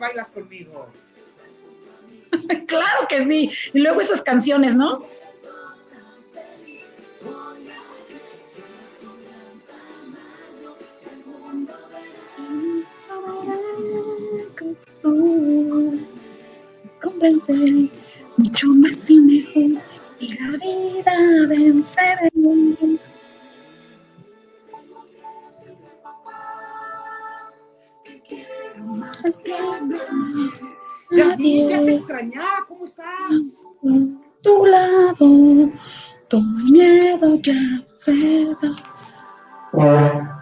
bailas conmigo. Claro que sí. Y luego esas canciones, ¿no? Comprende mucho más y mejor y la vida venceré. Ya te extrañaba, ¿cómo estás? Tu lado, tu miedo ya se va.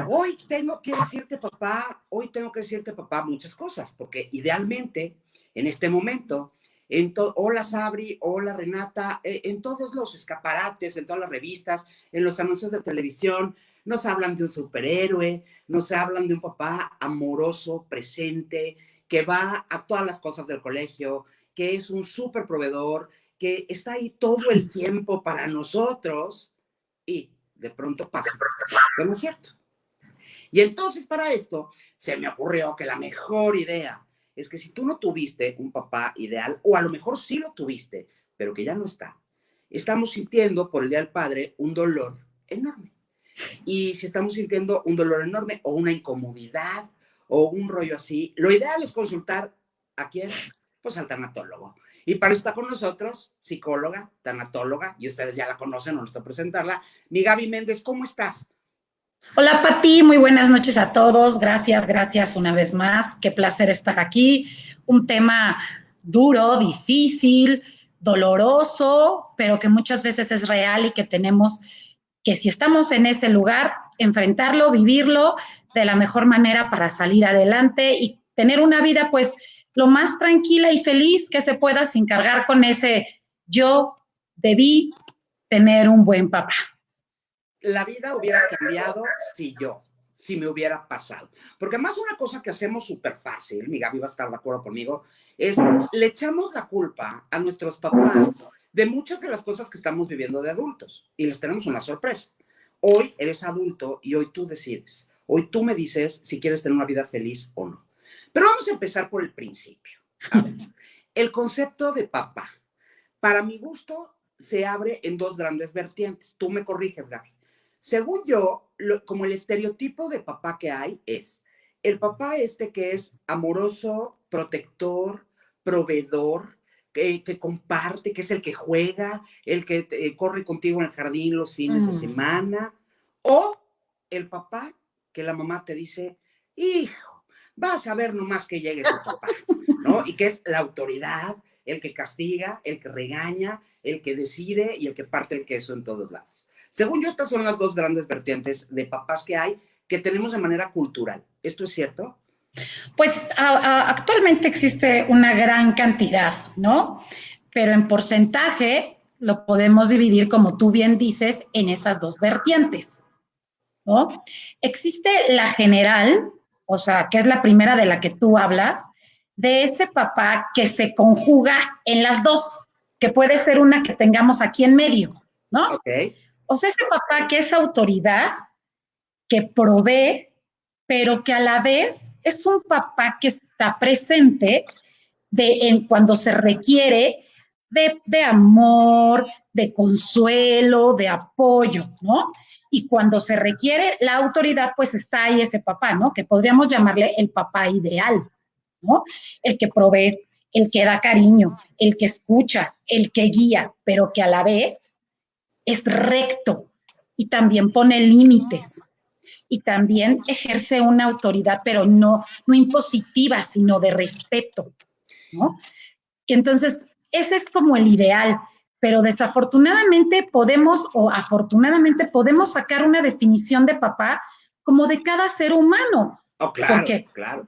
Hoy tengo que decirte, papá, muchas cosas, porque idealmente, en este momento, hola Sabri, hola Renata, en todos los escaparates, en todas las revistas, en los anuncios de televisión, nos hablan de un superhéroe, nos hablan de un papá amoroso, presente, que va a todas las cosas del colegio, que es un súper proveedor, que está ahí todo el tiempo para nosotros, y de pronto pasa, que no es cierto. Y entonces para esto se me ocurrió que la mejor idea es que si tú no tuviste un papá ideal, o a lo mejor sí lo tuviste, pero que ya no está, estamos sintiendo por el Día del Padre un dolor enorme. Y si estamos sintiendo un dolor enorme o una incomodidad o un rollo así, lo ideal es consultar a quién, pues al tanatólogo. Y para eso está con nosotros, psicóloga, tanatóloga, y ustedes ya la conocen, no necesito presentarla. Mi Gaby Méndez, ¿cómo estás? Hola Pati, muy buenas noches a todos. Gracias una vez más. Qué placer estar aquí. Un tema duro, difícil, doloroso, pero que muchas veces es real y que tenemos que, si estamos en ese lugar, enfrentarlo, vivirlo de la mejor manera para salir adelante y tener una vida pues lo más tranquila y feliz que se pueda, sin cargar con ese yo debí tener un buen papá. La vida hubiera cambiado si me hubiera pasado. Porque además una cosa que hacemos súper fácil, mi Gaby va a estar de acuerdo conmigo, es le echamos la culpa a nuestros papás de muchas de las cosas que estamos viviendo de adultos. Y les tenemos una sorpresa. Hoy eres adulto y hoy tú decides. Hoy tú me dices si quieres tener una vida feliz o no. Pero vamos a empezar por el principio. A ver, el concepto de papá, para mi gusto, se abre en dos grandes vertientes. Tú me corriges, Gaby. Según yo, como el estereotipo de papá que hay es el papá que es amoroso, protector, proveedor, que comparte, que es el que juega, el que corre contigo en el jardín los fines de semana, o el papá que la mamá te dice, hijo, vas a ver nomás que llegue tu papá, ¿no? Y que es la autoridad, el que castiga, el que regaña, el que decide y el que parte el queso en todos lados. Según yo, estas son las dos grandes vertientes de papás que hay, que tenemos de manera cultural. ¿Esto es cierto? Pues actualmente existe una gran cantidad, ¿no? Pero en porcentaje lo podemos dividir, como tú bien dices, en esas dos vertientes, ¿no? Existe la general, o sea, que es la primera de la que tú hablas, de ese papá que se conjuga en las dos, que puede ser una que tengamos aquí en medio, ¿no? Ok. O sea, ese papá que es autoridad, que provee, pero que a la vez es un papá que está presente cuando se requiere de amor, de consuelo, de apoyo, ¿no? Y cuando se requiere la autoridad, pues está ahí ese papá, ¿no? Que podríamos llamarle el papá ideal, ¿no? El que provee, el que da cariño, el que escucha, el que guía, pero que a la vez es recto y también pone límites y también ejerce una autoridad, pero no impositiva, sino de respeto, ¿no? Que entonces, ese es como el ideal, pero desafortunadamente o afortunadamente podemos sacar una definición de papá como de cada ser humano. Oh, claro, claro.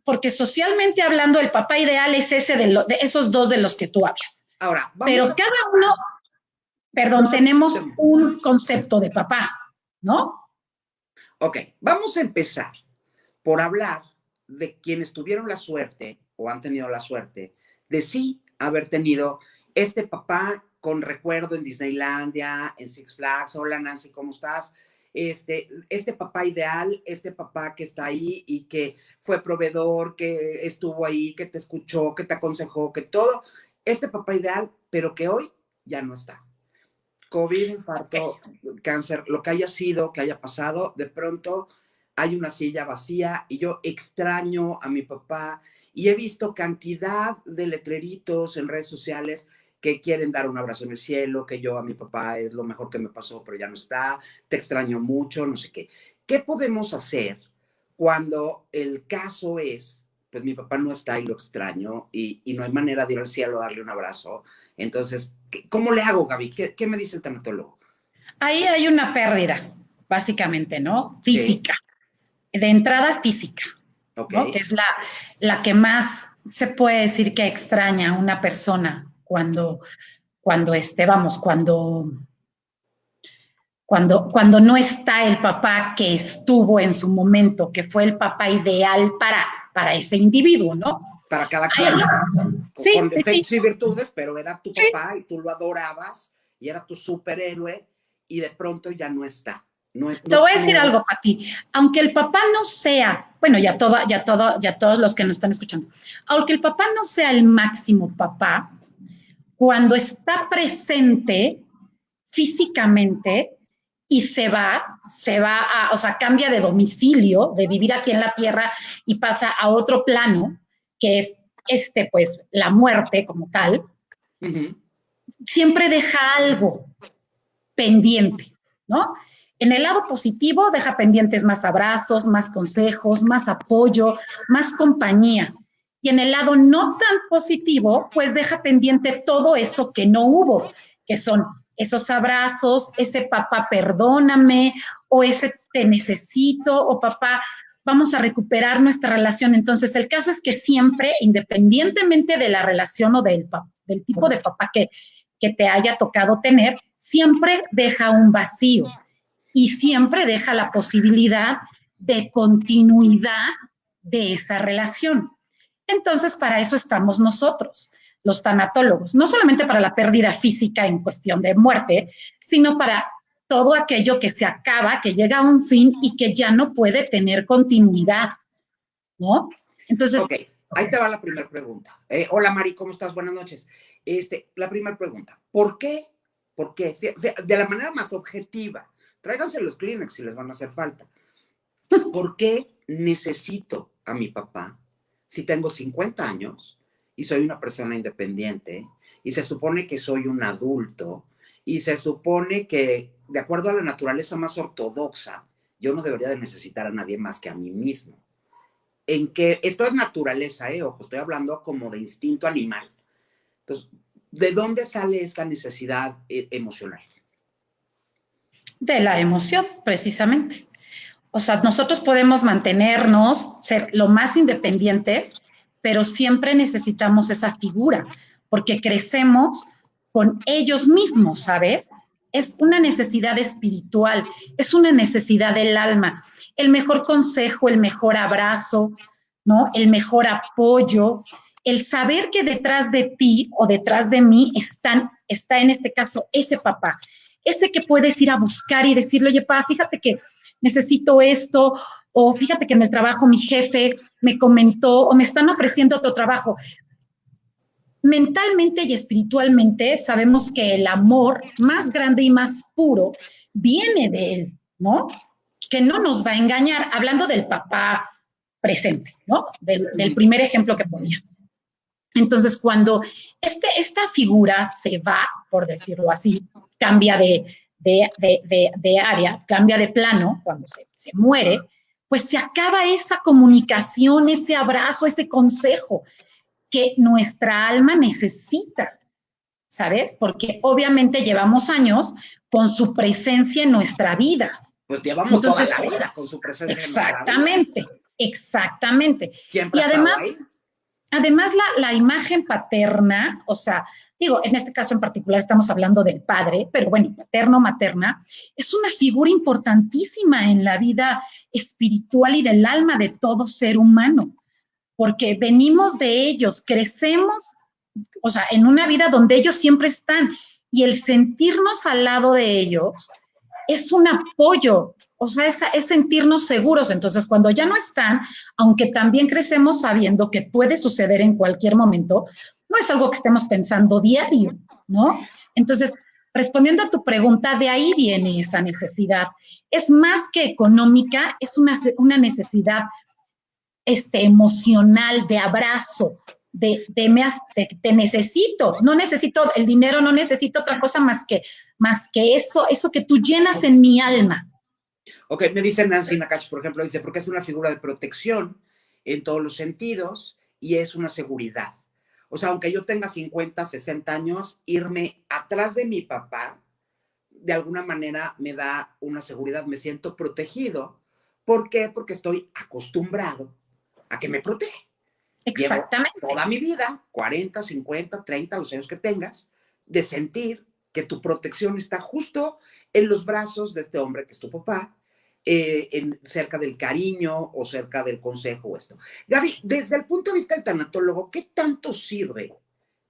Porque socialmente hablando, el papá ideal es ese de esos dos de los que tú hablas. Ahora, pero cada uno, tenemos un concepto de papá, ¿no? Ok, vamos a empezar por hablar de quienes tuvieron la suerte o han tenido la suerte de sí haber tenido este papá con recuerdo en Disneylandia, en Six Flags. Hola Nancy, ¿cómo estás? este papá ideal, este papá que está ahí y que fue proveedor, que estuvo ahí, que te escuchó, que te aconsejó, que todo, este papá ideal, pero que hoy ya no está. COVID, infarto, cáncer, lo que haya sido, que haya pasado, de pronto hay una silla vacía y yo extraño a mi papá y he visto cantidad de letreritos en redes sociales que quieren dar un abrazo en el cielo, que yo a mi papá es lo mejor que me pasó, pero ya no está, te extraño mucho, no sé qué. ¿Qué podemos hacer cuando el caso es, pues mi papá no está y lo extraño y no hay manera de ir al cielo a darle un abrazo? Entonces, ¿cómo le hago, Gaby? ¿Qué me dice el tanatólogo? Ahí hay una pérdida, básicamente, ¿no? Sí, Física, de entrada física, ok. ¿no? Que es la que más se puede decir que extraña a una persona cuando no está el papá que estuvo en su momento, que fue el papá ideal para ese individuo, ¿no? Para cada quien, Sí, con sí, sí. defectos y virtudes, pero era tu Sí. papá y tú lo adorabas y era tu superhéroe y de pronto ya no está. Te voy a decir algo, Pati. Aunque el papá no sea, bueno, ya todos los que nos están escuchando, aunque el papá no sea el máximo papá, cuando está presente físicamente y o sea, cambia de domicilio, de vivir aquí en la tierra y pasa a otro plano, que es pues, la muerte como tal, siempre deja algo pendiente, ¿no? En el lado positivo deja pendientes más abrazos, más consejos, más apoyo, más compañía. Y en el lado no tan positivo, pues deja pendiente todo eso que no hubo, que son esos abrazos, ese papá perdóname, o ese te necesito, o papá vamos a recuperar nuestra relación. Entonces, el caso es que siempre, independientemente de la relación o del tipo de papá que te haya tocado tener, siempre deja un vacío y siempre deja la posibilidad de continuidad de esa relación. Entonces, para eso estamos nosotros, los tanatólogos, no solamente para la pérdida física en cuestión de muerte, sino para todo aquello que se acaba, que llega a un fin y que ya no puede tener continuidad, ¿no? Entonces... Ok, ahí te va la primera pregunta. Hola, Mari, ¿cómo estás? Buenas noches. La primera pregunta, ¿por qué? ¿Por qué? De la manera más objetiva, tráiganse los Kleenex si les van a hacer falta. ¿Por qué necesito a mi papá si tengo 50 años y soy una persona independiente y se supone que soy un adulto y se supone que, de acuerdo a la naturaleza más ortodoxa, yo no debería de necesitar a nadie más que a mí mismo? En que esto es naturaleza, ojo, estoy hablando como de instinto animal. Entonces, ¿de dónde sale esta necesidad emocional? De la emoción, precisamente. O sea, nosotros podemos mantenernos, ser lo más independientes, pero siempre necesitamos esa figura, porque crecemos con ellos mismos, ¿sabes? Es una necesidad espiritual, es una necesidad del alma. El mejor consejo, el mejor abrazo, ¿no? El mejor apoyo, el saber que detrás de ti o detrás de mí está en este caso ese papá, ese que puedes ir a buscar y decirle, oye, papá, fíjate que necesito esto, o fíjate que en el trabajo mi jefe me comentó, o me están ofreciendo otro trabajo. Mentalmente y espiritualmente sabemos que el amor más grande y más puro viene de él, ¿no? Que no nos va a engañar, hablando del papá presente, ¿no? Del primer ejemplo que ponías. Entonces, cuando esta figura se va, por decirlo así, cambia de área, cambia de plano, cuando se muere, pues se acaba esa comunicación, ese abrazo, ese consejo que nuestra alma necesita, ¿sabes? Porque obviamente llevamos años con su presencia en nuestra vida. Pues llevamos entonces, toda la vida con su presencia en nuestra vida. Exactamente. Siempre y además, además la imagen paterna, o sea, digo, en este caso en particular estamos hablando del padre, pero bueno, paterno, materna, es una figura importantísima en la vida espiritual y del alma de todo ser humano, porque venimos de ellos, crecemos, o sea, en una vida donde ellos siempre están, y el sentirnos al lado de ellos es un apoyo O sea, es sentirnos seguros. Entonces, cuando ya no están, aunque también crecemos sabiendo que puede suceder en cualquier momento, no es algo que estemos pensando diario, ¿no? Entonces, respondiendo a tu pregunta, de ahí viene esa necesidad. Es más que económica, es una necesidad emocional, de abrazo, de te necesito, no necesito el dinero, no necesito otra cosa más que eso que tú llenas en mi alma. Ok, me dice Nancy Nakache, por ejemplo, dice, porque es una figura de protección en todos los sentidos y es una seguridad. O sea, aunque yo tenga 50, 60 años, irme atrás de mi papá, de alguna manera me da una seguridad, me siento protegido. ¿Por qué? Porque estoy acostumbrado a que me protege. Exactamente. Llevo toda mi vida, 40, 50, 30, los años que tengas, de sentir que tu protección está justo en los brazos de este hombre que es tu papá, cerca del cariño o cerca del consejo o esto. Gaby, desde el punto de vista del tanatólogo, ¿qué tanto sirve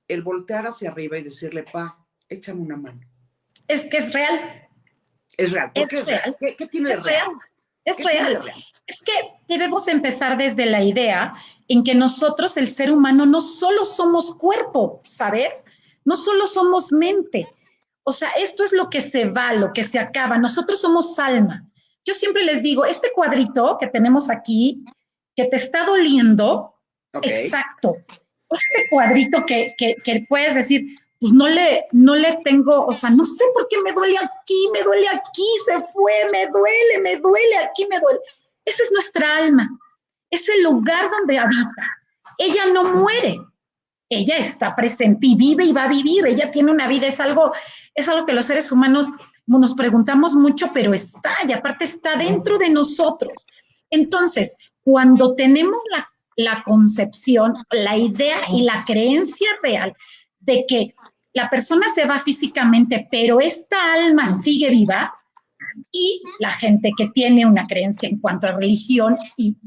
el voltear hacia arriba y decirle, pa, échame una mano? Es que es real. Es real. ¿Por qué es real. ¿Qué tiene de real? Es real. Es que debemos empezar desde la idea en que nosotros, el ser humano, no solo somos cuerpo, ¿sabes? No solo somos mente. O sea, esto es lo que se va, lo que se acaba. Nosotros somos alma. Yo siempre les digo, este cuadrito que tenemos aquí, que te está doliendo, okay. Exacto. Este cuadrito que puedes decir, pues no le tengo, o sea, no sé por qué me duele aquí, se fue, me duele, aquí me duele. Esa es nuestra alma, es el lugar donde habita. Ella no muere, ella está presente y vive y va a vivir, ella tiene una vida, es algo que los seres humanos nos preguntamos mucho, pero está, y aparte está dentro de nosotros. Entonces, cuando tenemos la concepción, la idea y la creencia real de que la persona se va físicamente, pero esta alma sigue viva, y la gente que tiene una creencia en cuanto a religión y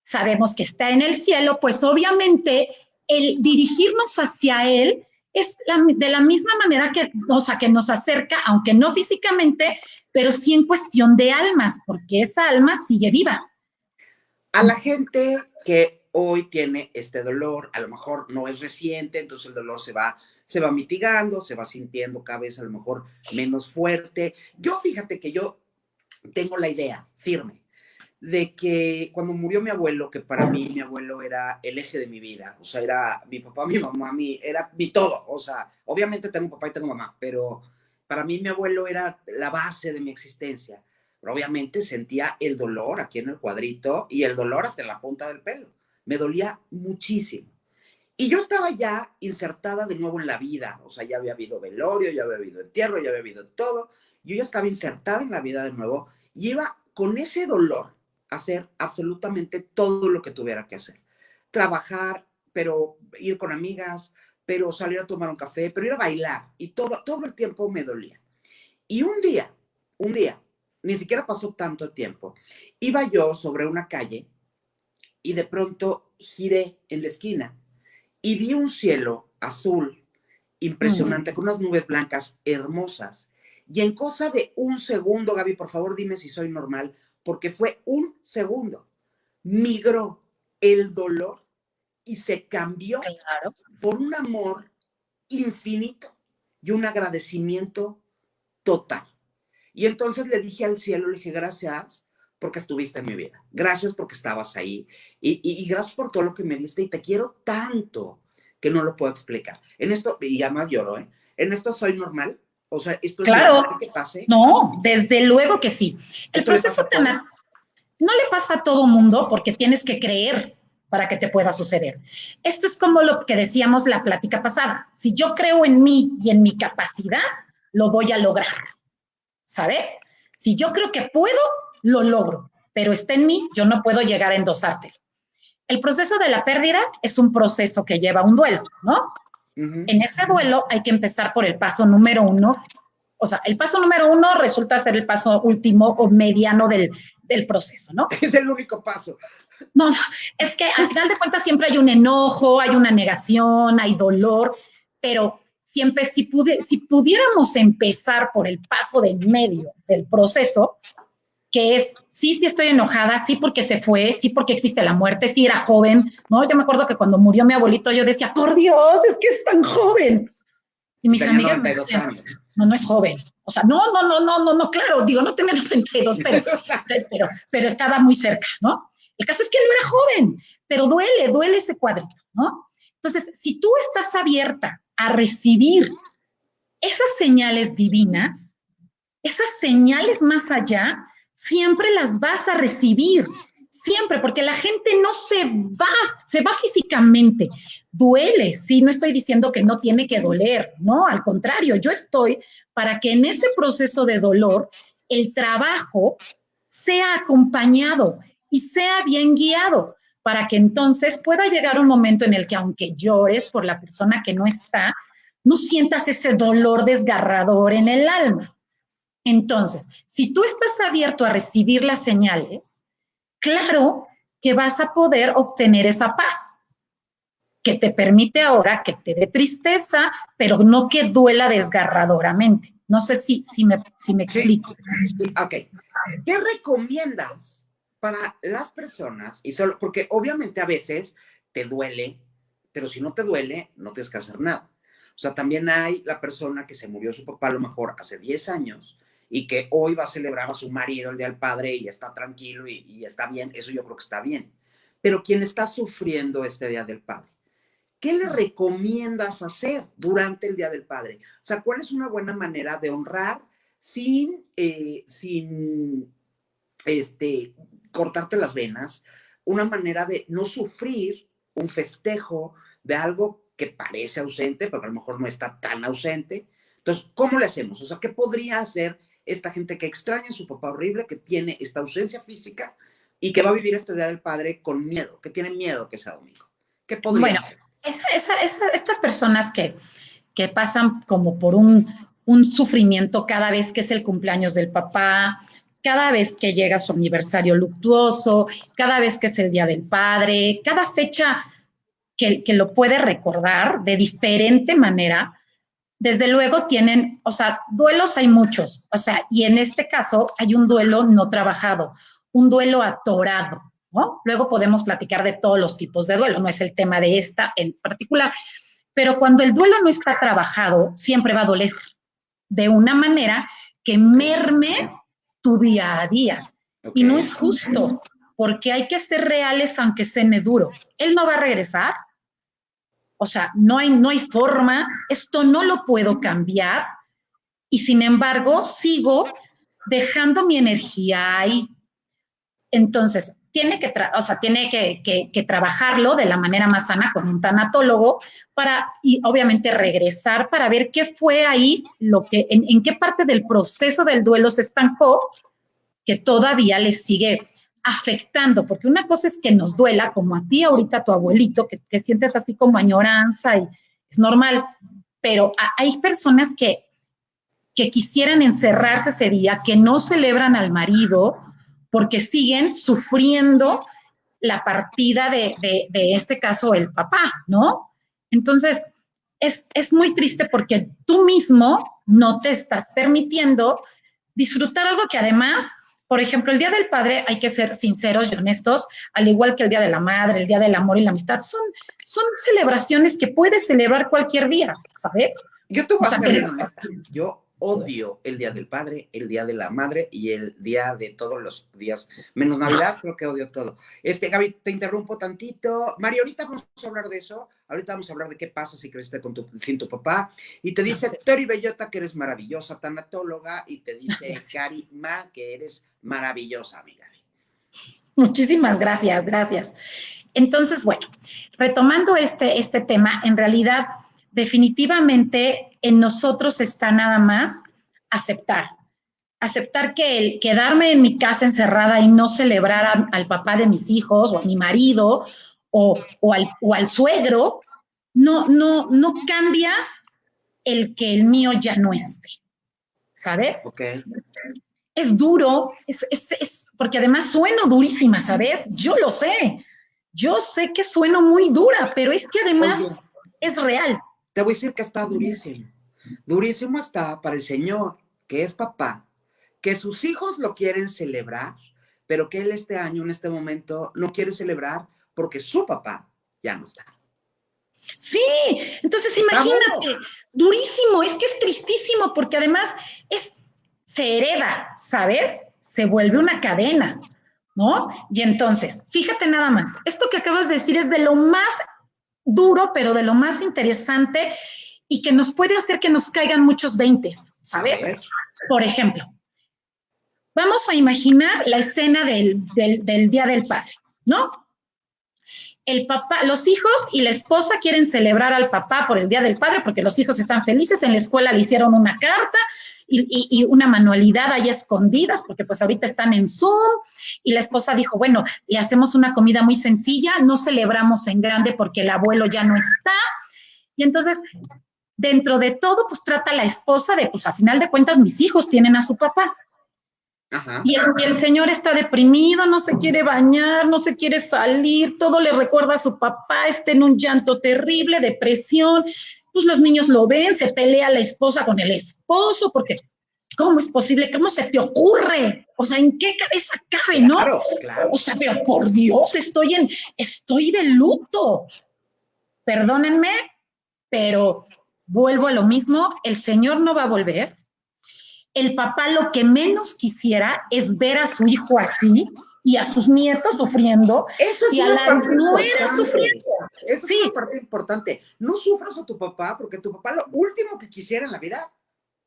sabemos que está en el cielo, pues obviamente el dirigirnos hacia él es de la misma manera que, o sea, que nos acerca, aunque no físicamente, pero sí en cuestión de almas, porque esa alma sigue viva. A la gente que hoy tiene este dolor, a lo mejor no es reciente, entonces el dolor se va mitigando, se va sintiendo cada vez a lo mejor menos fuerte. Yo fíjate que yo tengo la idea firme de que cuando murió mi abuelo, que para mí mi abuelo era el eje de mi vida, o sea, era mi papá, mi mamá, era mi todo, o sea, obviamente tengo papá y tengo mamá, pero para mí mi abuelo era la base de mi existencia. Pero obviamente sentía el dolor aquí en el cuadrito y el dolor hasta en la punta del pelo. Me dolía muchísimo. Y yo estaba ya insertada de nuevo en la vida, o sea, ya había habido velorio, ya había habido entierro, ya había habido todo. Yo ya estaba insertada en la vida de nuevo y iba con ese dolor a hacer absolutamente todo lo que tuviera que hacer. Trabajar, pero ir con amigas, pero salir a tomar un café, pero ir a bailar. Y todo el tiempo me dolía. Y un día, ni siquiera pasó tanto tiempo, iba yo sobre una calle y de pronto giré en la esquina y vi un cielo azul impresionante, con unas nubes blancas hermosas. Y en cosa de un segundo, Gaby, por favor dime si soy normal, porque fue un segundo, migró el dolor y se cambió por un amor infinito y un agradecimiento total. Y entonces le dije al cielo, le dije, gracias porque estuviste en mi vida. Gracias porque estabas ahí. Y gracias por todo lo que me diste. Y te quiero tanto que no lo puedo explicar. En esto, y ya más lloro, ¿eh? En esto soy normal. O sea, esto es normal que pase. No, desde luego que sí. El proceso no le pasa a todo mundo porque tienes que creer para que te pueda suceder. Esto es como lo que decíamos la plática pasada. Si yo creo en mí y en mi capacidad, lo voy a lograr. ¿Sabes? Si yo creo que puedo, lo logro, pero está en mí, yo no puedo llegar a endosártelo. El proceso de la pérdida es un proceso que lleva un duelo, ¿no? En ese duelo hay que empezar por el paso número 1. O sea, el paso número 1 resulta ser el paso último o mediano del proceso, ¿no? Es el único paso. No, es que al final de cuentas siempre hay un enojo, hay una negación, hay dolor, pero siempre si pudiéramos empezar por el paso del medio del proceso, que es, sí estoy enojada, sí porque se fue, sí porque existe la muerte, sí era joven, ¿no? Yo me acuerdo que cuando murió mi abuelito yo decía, por Dios, es que es tan joven. Y Y mis tenía amigas me 92 decían, años. no es joven. O sea, no, claro, digo, no tenía 92, pero estaba muy cerca, ¿no? El caso es que no era joven, pero duele ese cuadrito, ¿no? Entonces, si tú estás abierta a recibir esas señales divinas, esas señales más allá, siempre las vas a recibir, siempre, porque la gente no se va físicamente, duele, sí, no estoy diciendo que no tiene que doler, no, al contrario, yo estoy para que en ese proceso de dolor el trabajo sea acompañado y sea bien guiado, para que entonces pueda llegar un momento en el que aunque llores por la persona que no está, no sientas ese dolor desgarrador en el alma. Entonces, si tú estás abierto a recibir las señales, claro que vas a poder obtener esa paz que te permite ahora que te dé tristeza, pero no que duela desgarradoramente. No sé si me Sí, explico. ok. ¿Qué recomiendas para las personas? Y solo, porque obviamente a veces te duele, pero si no te duele, no tienes que hacer nada. O sea, también hay la persona que se murió su papá a lo mejor hace 10 años y que hoy va a celebrar a su marido el Día del Padre y está tranquilo y está bien, eso yo creo que está bien. Pero quien está sufriendo este Día del Padre, ¿qué le recomiendas hacer durante el Día del Padre? O sea, ¿cuál es una buena manera de honrar sin cortarte las venas? Una manera de no sufrir un festejo de algo que parece ausente, pero a lo mejor no está tan ausente. Entonces, ¿cómo le hacemos? O sea, ¿qué podría hacer esta gente que extraña a su papá horrible, que tiene esta ausencia física y que va a vivir este Día del Padre con miedo, que tiene miedo que sea domingo? ¿Qué podría Bueno, hacer? estas personas que pasan como por un sufrimiento cada vez que es el cumpleaños del papá, cada vez que llega su aniversario luctuoso, cada vez que es el Día del Padre, cada fecha que lo puede recordar de diferente manera, desde luego tienen, o sea, duelos hay muchos, o sea, y en este caso hay un duelo no trabajado, un duelo atorado, ¿no? Luego podemos platicar de todos los tipos de duelo, no es el tema de esta en particular, pero cuando el duelo no está trabajado, siempre va a doler de una manera que merme tu día a día. Y no Ok. es justo, porque hay que ser reales aunque suene duro. Él no va a regresar, o sea, no hay forma, esto no lo puedo cambiar y sin embargo sigo dejando mi energía ahí. Entonces, tiene que trabajarlo de la manera más sana con un tanatólogo y obviamente regresar para ver qué fue ahí, en qué parte del proceso del duelo se estancó, que todavía le sigue afectando, porque una cosa es que nos duela, como a ti ahorita, a tu abuelito, que sientes así como añoranza y es normal, pero hay personas que quisieran encerrarse ese día, que no celebran al marido porque siguen sufriendo la partida de este caso el papá, ¿no? Entonces, es muy triste porque tú mismo no te estás permitiendo disfrutar algo que además, por ejemplo, el Día del Padre, hay que ser sinceros y honestos, al igual que el Día de la Madre, el Día del Amor y la Amistad, son celebraciones que puedes celebrar cualquier día, ¿sabes? Yo te O voy a sea, ser que bien honesta. Yo odio el Día del Padre, el Día de la Madre y el día de todos los días, menos Navidad, creo que odio todo. Gaby, te interrumpo tantito. Mario, ahorita vamos a hablar de eso. Ahorita vamos a hablar de qué pasa si creciste sin tu papá. Y te dice Tori Bellota que eres maravillosa tanatóloga y te dice Cari Ma que eres maravillosa, amiga. Muchísimas gracias, gracias. Entonces, bueno, retomando este tema, en realidad, definitivamente en nosotros está nada más aceptar que el quedarme en mi casa encerrada y no celebrar al papá de mis hijos o a mi marido o al suegro, no cambia el que el mío ya no esté, ¿sabes? Ok. Es duro, porque además sueno durísima, ¿sabes? Yo sé que sueno muy dura, pero es que además Oye, es real. te voy a decir que está durísimo. Durísimo está para el señor que es papá, que sus hijos lo quieren celebrar, pero que él este año, en este momento, no quiere celebrar porque su papá ya no está. Sí, entonces Está imagínate, duro. durísimo, es que es tristísimo porque además se hereda, ¿sabes? Se vuelve una cadena, ¿no? Y entonces, fíjate nada más, esto que acabas de decir es de lo más duro, pero de lo más interesante y que nos puede hacer que nos caigan muchos veintes, ¿sabes? Por ejemplo, vamos a imaginar la escena del Día del Padre, ¿no? El papá, los hijos y la esposa quieren celebrar al papá por el Día del Padre porque los hijos están felices, en la escuela le hicieron una carta y una manualidad ahí escondidas porque pues ahorita están en Zoom y la esposa dijo, bueno, le hacemos una comida muy sencilla, no celebramos en grande porque el abuelo ya no está y entonces dentro de todo pues trata la esposa de pues a final de cuentas mis hijos tienen a su papá. Ajá. Y el señor está deprimido, no se quiere bañar, no se quiere salir, todo le recuerda a su papá, está en un llanto terrible, depresión, pues los niños lo ven, se pelea la esposa con el esposo, porque ¿cómo es posible? ¿Cómo se te ocurre? O sea, ¿en qué cabeza cabe, no? Claro. O sea, pero por Dios, estoy de luto. Perdónenme, pero vuelvo a lo mismo, el señor no va a volver. El papá lo que menos quisiera es ver a su hijo así y a sus nietos sufriendo Eso es y a una la parte nuera importante. sufriendo. Eso Sí, es una parte importante. No sufras a tu papá porque tu papá lo último que quisiera en la vida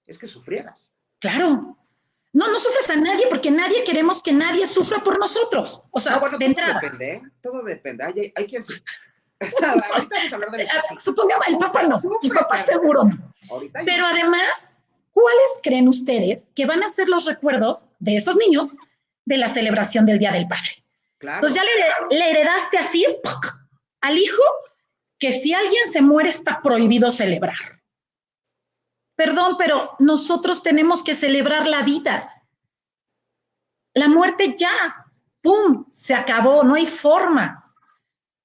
es que sufrieras. claro. No, no sufres a nadie porque nadie queremos que nadie sufra por nosotros. O No, sea, bueno, de todo entrada. depende, ¿eh? Todo depende. Hay quien sí. Ahorita vamos a hablar de los que sí. Supongamos, el papá no, el Sufre, papá pero seguro no. ahorita hay Pero unos. además, ¿cuáles creen ustedes que van a ser los recuerdos de esos niños de la celebración del Día del Padre? Claro. Entonces ya le heredaste así al hijo que si alguien se muere está prohibido celebrar. Perdón, pero nosotros tenemos que celebrar la vida. La muerte ya, ¡pum!, se acabó, no hay forma.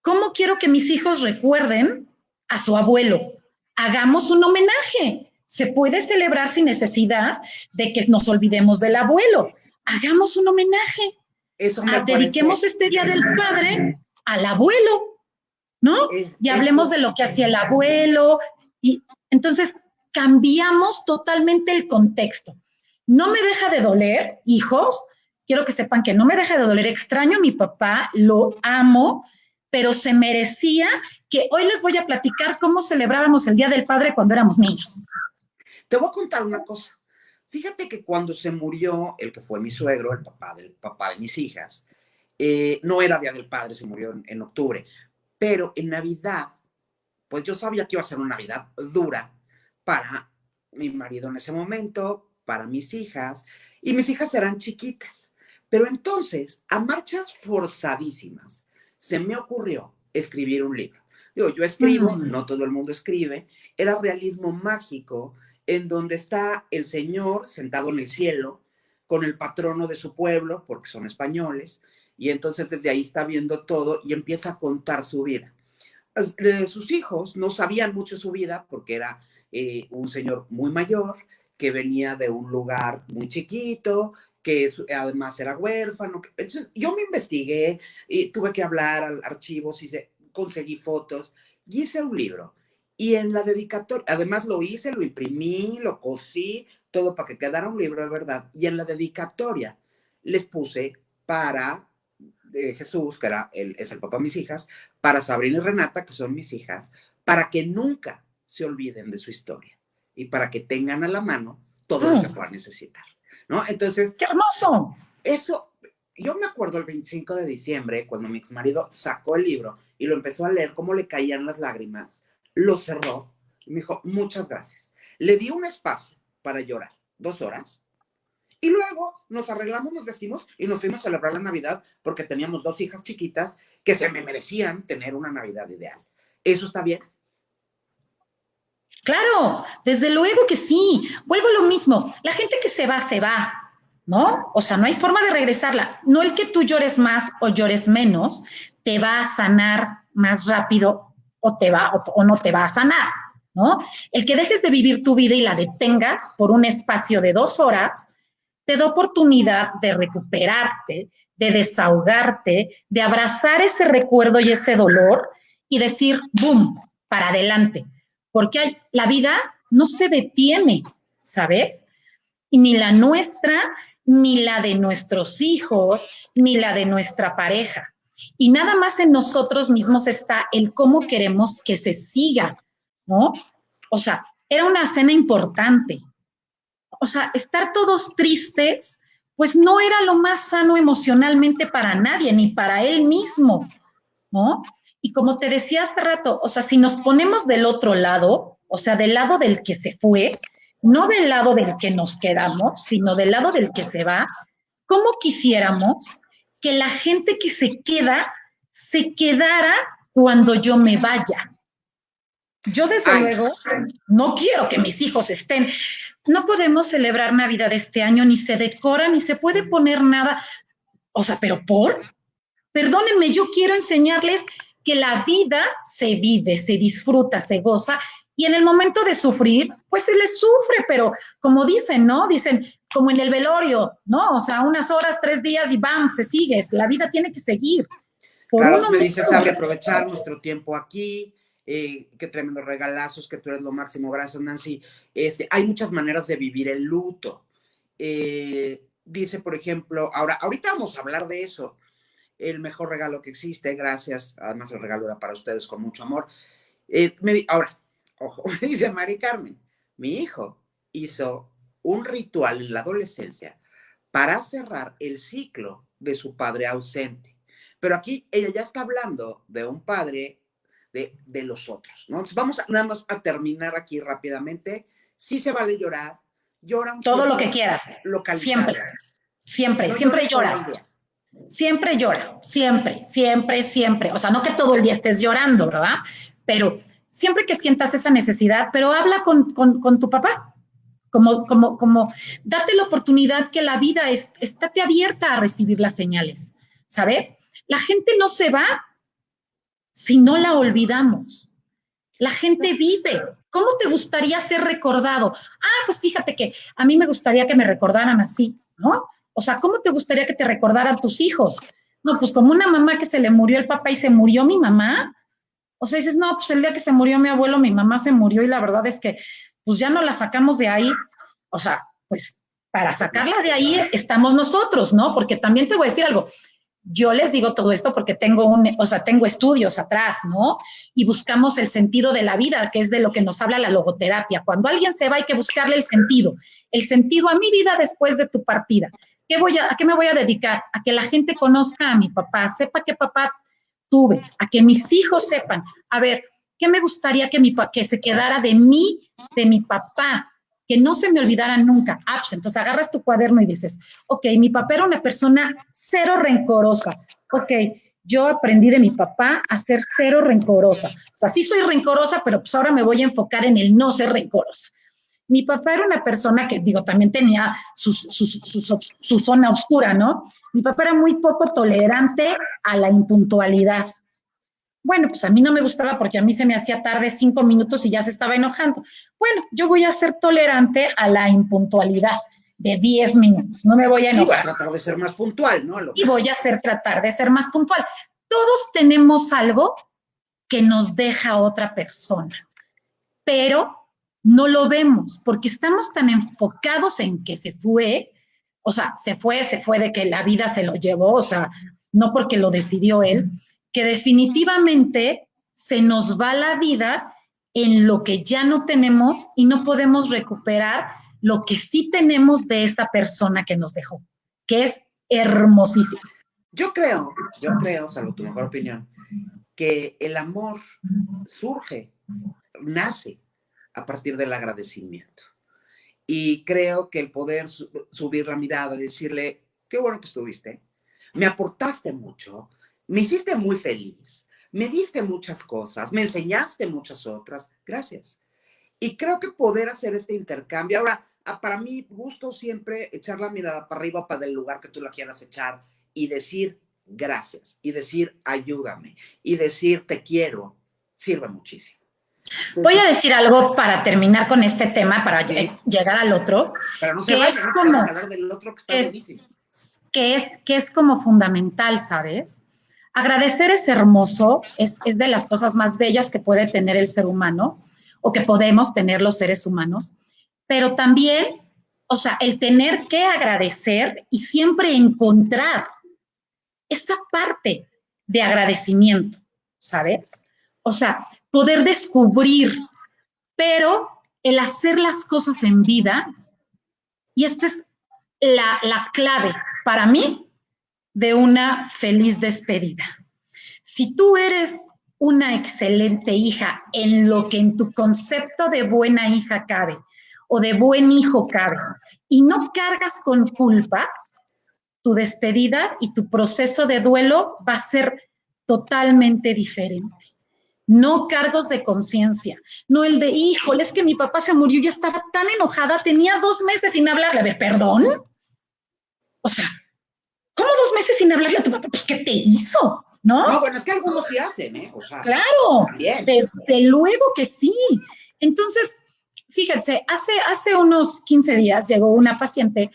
¿Cómo quiero que mis hijos recuerden a su abuelo? Hagamos un homenaje. Se puede celebrar sin necesidad de que nos olvidemos del abuelo. Hagamos un homenaje. Eso me Dediquemos parece. este Día del Padre al abuelo, ¿no? Y hablemos de lo que hacía el abuelo. Y entonces cambiamos totalmente el contexto. No me deja de doler, hijos, quiero que sepan que no me deja de doler, extraño a mi papá, lo amo, pero se merecía que hoy les voy a platicar cómo celebrábamos el Día del Padre cuando éramos niños. Te voy a contar una cosa. Fíjate que cuando se murió el que fue mi suegro, el papá de mis hijas, no era Día del Padre, se murió en octubre, pero en Navidad, pues yo sabía que iba a ser una Navidad dura para mi marido en ese momento, para mis hijas, y mis hijas eran chiquitas. Pero entonces, a marchas forzadísimas, se me ocurrió escribir un libro. Digo, yo escribo, no todo el mundo escribe, era realismo mágico, en donde está el señor sentado en el cielo, con el patrono de su pueblo, porque son españoles, y entonces desde ahí está viendo todo y empieza a contar su vida. Sus hijos no sabían mucho de su vida porque era un señor muy mayor, que venía de un lugar muy chiquito, que además era huérfano. Entonces, yo me investigué, tuve que hablar al archivo, conseguí fotos y hice un libro. Y en la dedicatoria, además lo hice, lo imprimí, lo cosí, todo para que quedara un libro de verdad. Y en la dedicatoria les puse para Jesús, que es el papá de mis hijas, para Sabrina y Renata, que son mis hijas, para que nunca se olviden de su historia y para que tengan a la mano todo lo que puedan necesitar, ¿no? Entonces, ¡qué hermoso! Eso, yo me acuerdo el 25 de diciembre, cuando mi exmarido sacó el libro y lo empezó a leer, cómo le caían las lágrimas, lo cerró y me dijo, muchas gracias. Le di un espacio para llorar, 2 horas, y luego nos arreglamos, nos vestimos y nos fuimos a celebrar la Navidad porque teníamos 2 hijas chiquitas que se me merecían tener una Navidad ideal. ¿Eso está bien? Claro, desde luego que sí. Vuelvo a lo mismo. La gente que se va, ¿no? O sea, no hay forma de regresarla. No el que tú llores más o llores menos te va a sanar más rápido o no te va a sanar, ¿no? El que dejes de vivir tu vida y la detengas por un espacio de 2 horas te da oportunidad de recuperarte, de desahogarte, de abrazar ese recuerdo y ese dolor y decir, boom, para adelante. Porque la vida no se detiene, ¿sabes? Y ni la nuestra, ni la de nuestros hijos, ni la de nuestra pareja. Y nada más en nosotros mismos está el cómo queremos que se siga, ¿no? O sea, era una cena importante. O sea, estar todos tristes, pues no era lo más sano emocionalmente para nadie, ni para él mismo, ¿no? Y como te decía hace rato, o sea, si nos ponemos del otro lado, o sea, del lado del que se fue, no del lado del que nos quedamos, sino del lado del que se va, ¿cómo quisiéramos que la gente que se queda se quedara cuando yo me vaya? Yo, desde luego, no quiero que mis hijos estén. No podemos celebrar Navidad este año, ni se decora, ni se puede poner nada. O sea, ¿pero por? Perdónenme, yo quiero enseñarles que la vida se vive, se disfruta, se goza, y en el momento de sufrir, pues se les sufre, pero como dicen, ¿no? Dicen, como en el velorio, ¿no? O sea, unas horas, 3 días y ¡bam! Se sigue. La vida tiene que seguir. Por claro, uno me mismo. dices, sabe aprovechar nuestro tiempo aquí, qué tremendos regalazos, que tú eres lo máximo, gracias Nancy. Hay muchas maneras de vivir el luto. Dice, por ejemplo, ahorita vamos a hablar de eso, el mejor regalo que existe, gracias, además el regalo era para ustedes con mucho amor. Ahora, ojo, me dice Mari Carmen, mi hijo hizo un ritual en la adolescencia para cerrar el ciclo de su padre ausente. Pero aquí ella ya está hablando de un padre de los otros, ¿no? Entonces vamos nada más a terminar aquí rápidamente. Sí se vale llorar, lloran todo lo que quieras, localizado. Siempre, No siempre lloras. Siempre llora, siempre, siempre, siempre. O sea, no que todo el día estés llorando, ¿verdad? Pero siempre que sientas esa necesidad, pero habla con tu papá. Como, date la oportunidad que la vida estate abierta a recibir las señales, ¿sabes? La gente no se va si no la olvidamos. La gente vive. ¿Cómo te gustaría ser recordado? Pues fíjate que a mí me gustaría que me recordaran así, ¿no? O sea, ¿cómo te gustaría que te recordaran tus hijos? No, pues como una mamá que se le murió el papá y se murió mi mamá. O sea, dices, no, pues el día que se murió mi abuelo, mi mamá se murió y la verdad es que pues ya no la sacamos de ahí. O sea, pues para sacarla de ahí estamos nosotros, ¿no? Porque también te voy a decir algo. Yo les digo todo esto porque tengo estudios atrás, ¿no? Y buscamos el sentido de la vida, que es de lo que nos habla la logoterapia. Cuando alguien se va hay que buscarle el sentido a mi vida después de tu partida. ¿A qué me voy a dedicar? A que la gente conozca a mi papá, sepa qué papá tuve, a que mis hijos sepan, a ver, ¿qué me gustaría que se quedara de mí, de mi papá? Que no se me olvidara nunca. Pues entonces agarras tu cuaderno y dices, ok, mi papá era una persona cero rencorosa. Ok, yo aprendí de mi papá a ser cero rencorosa. O sea, sí soy rencorosa, pero pues ahora me voy a enfocar en el no ser rencorosa. Mi papá era una persona que, digo, también tenía su zona oscura, ¿no? Mi papá era muy poco tolerante a la impuntualidad. Bueno, pues a mí no me gustaba porque a mí se me hacía tarde 5 minutos y ya se estaba enojando. Bueno, yo voy a ser tolerante a la impuntualidad de 10 minutos, no me voy a enojar. Y voy a tratar de ser más puntual, ¿no? Y voy a tratar de ser más puntual. Todos tenemos algo que nos deja otra persona, pero no lo vemos porque estamos tan enfocados en que se fue, o sea, se fue de que la vida se lo llevó, o sea, no porque lo decidió él, que definitivamente se nos va la vida en lo que ya no tenemos y no podemos recuperar lo que sí tenemos de esa persona que nos dejó, que es hermosísimo. Yo creo, salvo tu mejor opinión, que el amor surge, nace a partir del agradecimiento. Y creo que el poder subir la mirada y decirle, qué bueno que estuviste, me aportaste mucho, me hiciste muy feliz, me diste muchas cosas, me enseñaste muchas otras, gracias. Y creo que poder hacer este intercambio, ahora, para mí, gusto siempre echar la mirada para arriba, para el lugar que tú la quieras echar y decir gracias, y decir ayúdame, y decir te quiero, sirve muchísimo. Voy a Entonces, decir algo para terminar con este tema, para sí, llegar al otro, pero no se que vaya, es ¿no? como, Vamos a hablar del otro que está que es, buenísimo. que es como fundamental, ¿sabes? Agradecer es hermoso, es de las cosas más bellas que puede tener el ser humano o que podemos tener los seres humanos, pero también, o sea, el tener que agradecer y siempre encontrar esa parte de agradecimiento, ¿sabes? O sea, poder descubrir, pero el hacer las cosas en vida, y esta es la clave para mí de una feliz despedida. Si tú eres una excelente hija en lo que en tu concepto de buena hija cabe o de buen hijo cabe y no cargas con culpas, tu despedida y tu proceso de duelo va a ser totalmente diferente. No cargos de conciencia, no el de, híjole, es que mi papá se murió, yo estaba tan enojada, tenía 2 meses sin hablarle. A ver, perdón. O sea, ¿cómo 2 meses sin hablarle a tu papá? Pues, ¿qué te hizo? ¿No? No, bueno, es que algunos sí hacen, ¿eh? O sea, Claro, también. desde luego que sí. Entonces, fíjense, hace unos 15 días llegó una paciente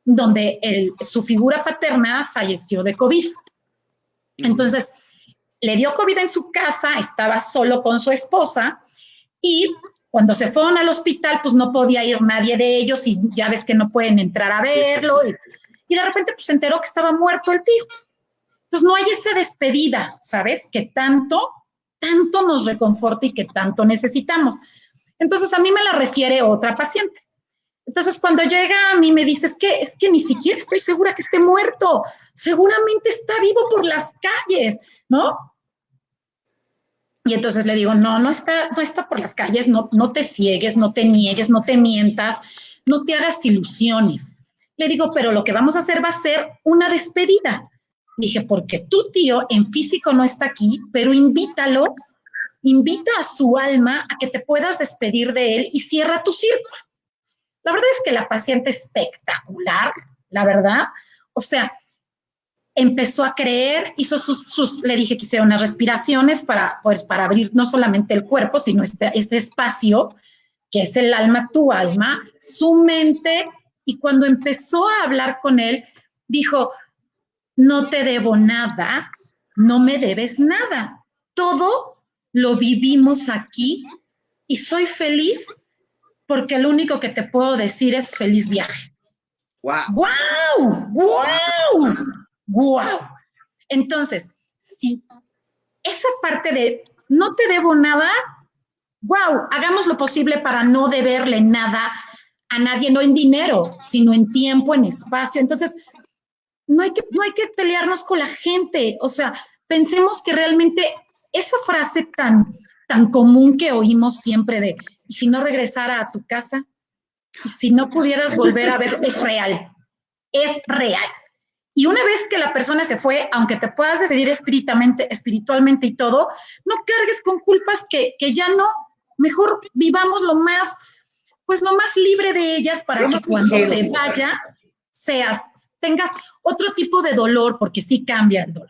donde su figura paterna falleció de COVID. Entonces, le dio COVID en su casa, estaba solo con su esposa y cuando se fueron al hospital, pues no podía ir nadie de ellos y ya ves que no pueden entrar a Sí, sí, verlo. sí. Y de repente pues se enteró que estaba muerto el tío. Entonces no hay esa despedida, ¿sabes? Que tanto nos reconforta y que tanto necesitamos. Entonces a mí me la refiere otra paciente. Entonces, cuando llega a mí me dice, es que ni siquiera estoy segura que esté muerto, seguramente está vivo por las calles, ¿no? Y entonces le digo, no está por las calles, no te ciegues, no te niegues, no te mientas, no te hagas ilusiones. Le digo, pero lo que vamos a hacer va a ser una despedida. Dije, porque tu tío en físico no está aquí, pero invítalo, invita a su alma a que te puedas despedir de él y cierra tu círculo. La verdad es que la paciente espectacular, la verdad. O sea, empezó a creer, hizo le dije que hiciera unas respiraciones pues, para abrir no solamente el cuerpo, sino este espacio que es el alma, tu alma, su mente. Y cuando empezó a hablar con él, dijo, no te debo nada, no me debes nada. Todo lo vivimos aquí y soy feliz porque lo único que te puedo decir es feliz viaje. Wow. ¡Guau! Wow. ¡Guau! ¡Guau! Entonces, si esa parte de no te debo nada, wow, hagamos lo posible para no deberle nada a nadie, no en dinero, sino en tiempo, en espacio. Entonces, no hay que pelearnos con la gente. O sea, pensemos que realmente esa frase tan común que oímos siempre de, ¿y si no regresara a tu casa? ¿Y si no pudieras volver a ver? Es real, es real. Y una vez que la persona se fue, aunque te puedas despedir espiritualmente y todo, no cargues con culpas que ya no. Mejor vivamos pues lo más libre de ellas para Lo que más cuando ligero se posible. vaya, tengas otro tipo de dolor, porque sí cambia el dolor.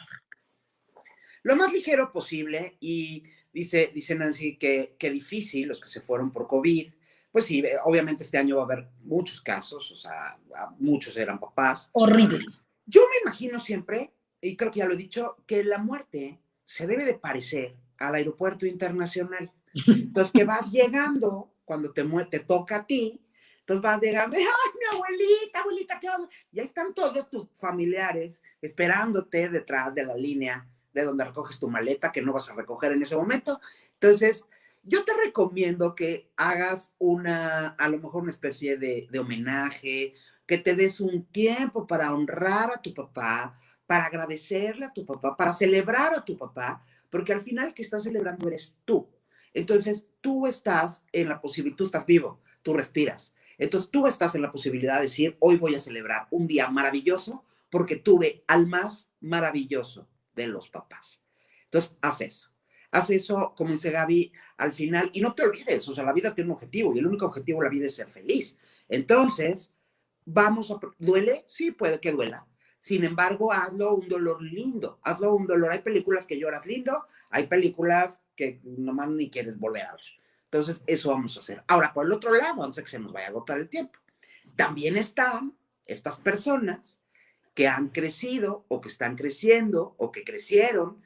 Lo más ligero posible, y dice Nancy que difícil los que se fueron por COVID. Pues sí, obviamente este año va a haber muchos casos, o sea, muchos eran papás. Horrible. Yo me imagino siempre, y creo que ya lo he dicho, que la muerte se debe de parecer al aeropuerto internacional. Entonces, que vas llegando, cuando te toca a ti, entonces vas llegando, ¡ay, mi abuelita, qué onda! Ya están todos tus familiares esperándote detrás de la línea de donde recoges tu maleta, que no vas a recoger en ese momento. Entonces, yo te recomiendo que hagas a lo mejor una especie de homenaje, que te des un tiempo para honrar a tu papá, para agradecerle a tu papá, para celebrar a tu papá, porque al final el que estás celebrando eres tú. Entonces, tú estás en la posibilidad, tú estás vivo, tú respiras. Entonces, tú estás en la posibilidad de decir, hoy voy a celebrar un día maravilloso porque tuve al más maravilloso de los papás. Entonces, haz eso. Haz eso, como dice Gaby, al final, y no te olvides, o sea, la vida tiene un objetivo y el único objetivo de la vida es ser feliz. Entonces, ¿duele? Sí, puede que duela. Sin embargo, hazlo un dolor lindo, hazlo un dolor. Hay películas que lloras lindo, hay películas que nomás ni quieres volver a ver. Entonces, eso vamos a hacer. Ahora, por el otro lado, antes de que se nos vaya a agotar el tiempo, también están estas personas que han crecido o que están creciendo o que crecieron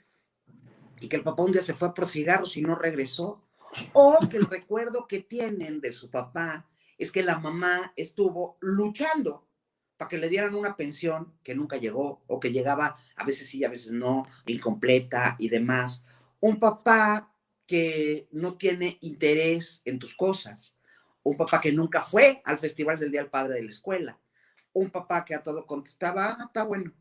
y que el papá un día se fue por cigarros y no regresó, o que el recuerdo que tienen de su papá es que la mamá estuvo luchando para que le dieran una pensión que nunca llegó, o que llegaba a veces sí, a veces no, incompleta y demás. Un papá que no tiene interés en tus cosas, un papá que nunca fue al festival del Día del Padre de la escuela, un papá que a todo contestaba, está bueno,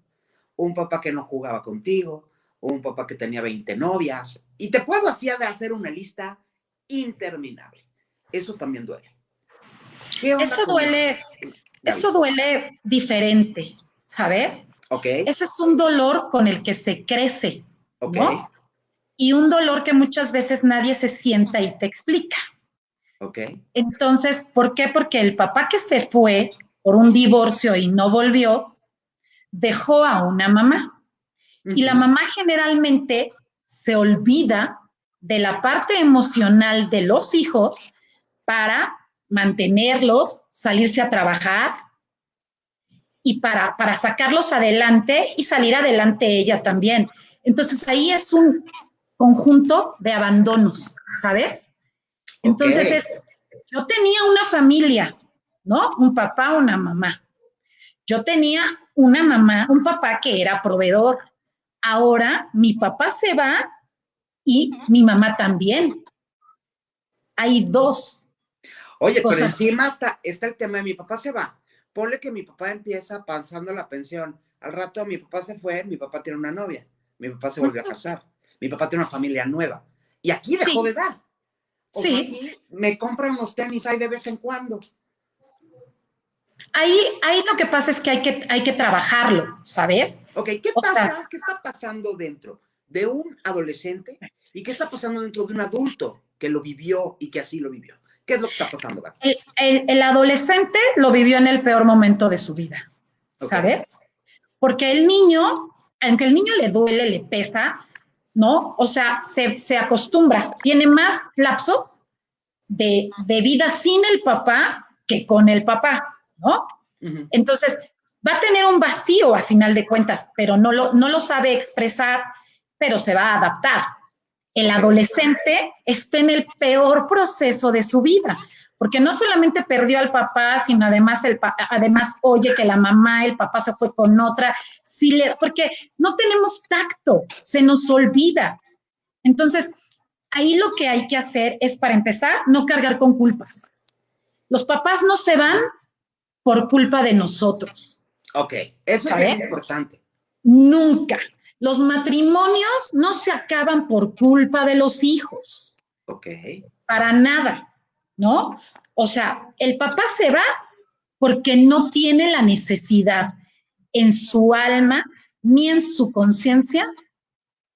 un papá que no jugaba contigo, un papá que tenía 20 novias, y te puedo hacer una lista interminable. Eso también duele. ¿Qué onda Eso con duele, eso? eso duele diferente, ¿sabes? Ok, Ese es un dolor con el que se crece, ok, ¿no? Y un dolor que muchas veces nadie se sienta y te explica. ok. Entonces, ¿por qué? Porque el papá que se fue por un divorcio y no volvió, dejó a una mamá. Y la mamá generalmente se olvida de la parte emocional de los hijos para mantenerlos, salirse a trabajar y para sacarlos adelante y salir adelante ella también. Entonces ahí es un conjunto de abandonos, ¿sabes? Ok. Entonces yo tenía una familia, ¿no? Un papá, una mamá. Yo tenía una mamá, un papá que era proveedor. Ahora mi papá se va y mi mamá también. Hay dos Oye, pero cosas. encima está el tema de mi papá se va. Ponle que mi papá empieza pasando la pensión. Al rato mi papá se fue, mi papá tiene una novia. Mi papá se volvió a casar. Mi papá tiene una familia nueva. Y aquí dejó Sí, de dar. O sea, sí. aquí me compran unos tenis ahí de vez en cuando. Ahí lo que pasa es que hay que trabajarlo, ¿sabes? Ok, ¿qué O sea, pasa? ¿Qué está pasando dentro de un adolescente y qué está pasando dentro de un adulto que lo vivió y que así lo vivió? ¿Qué es lo que está pasando, Gaby? el adolescente lo vivió en el peor momento de su vida, Ok, ¿sabes? Porque el niño, aunque el niño le duele, le pesa, ¿no? O sea, se acostumbra, tiene más lapso de vida sin el papá que con el papá, ¿no? Entonces, va a tener un vacío a final de cuentas, pero no lo sabe expresar, pero se va a adaptar. El adolescente está en el peor proceso de su vida, porque no solamente perdió al papá, sino además oye que la mamá, el papá se fue con otra, porque no tenemos tacto, se nos olvida. Entonces, ahí lo que hay que hacer es, para empezar, no cargar con culpas. Los papás no se van por culpa de nosotros. Ok, eso es bien importante. Nunca. Los matrimonios no se acaban por culpa de los hijos. Ok. Para nada, ¿no? O sea, el papá se va porque no tiene la necesidad en su alma ni en su conciencia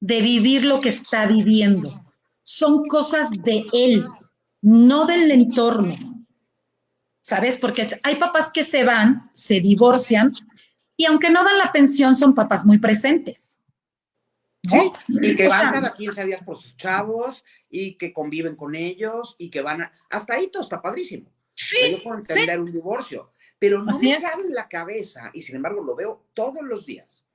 de vivir lo que está viviendo. Son cosas de él, no del entorno. ¿Sabes? Porque hay papás que se van, se divorcian, y aunque no dan la pensión, son papás muy presentes, ¿no? Sí, y que O van sea, cada 15 días por sus chavos y que conviven con ellos y que van a... Hasta ahí todo está padrísimo. sí, O sea, yo puedo sí, entender un divorcio, pero no así me es. cabe en la cabeza, y sin embargo lo veo todos los días,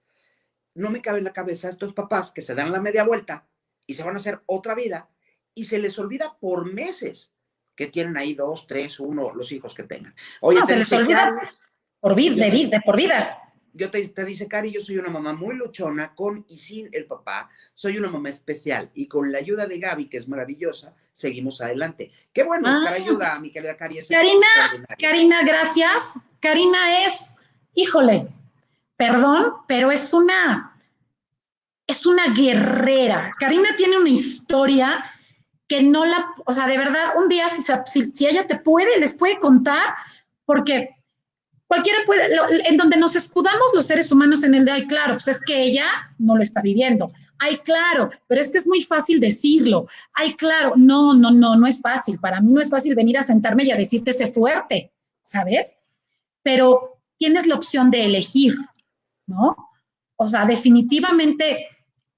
no me cabe en la cabeza estos papás que se dan la media vuelta y se van a hacer otra vida y se les olvida por meses que tienen ahí 2, 3, 1, los hijos que tengan. Oye, No, te se les dice olvida Cari, de por vida. te dice Cari, yo soy una mamá muy luchona con y sin el papá, soy una mamá especial y con la ayuda de Gaby, que es maravillosa, seguimos adelante. Qué bueno buscar ayuda, mi querida Cari. Karina, gracias. Karina es, híjole, perdón, pero es una guerrera. Karina tiene una historia que no la, o sea, de verdad, un día si ella les puede contar, porque cualquiera puede, en donde nos escudamos los seres humanos en el de, ay, claro, pues es que ella no lo está viviendo. Ay, claro, pero es que es muy fácil decirlo. Ay, claro, no es fácil. Para mí no es fácil venir a sentarme y a decirte sé fuerte, ¿sabes? Pero tienes la opción de elegir. ¿no? O sea, definitivamente,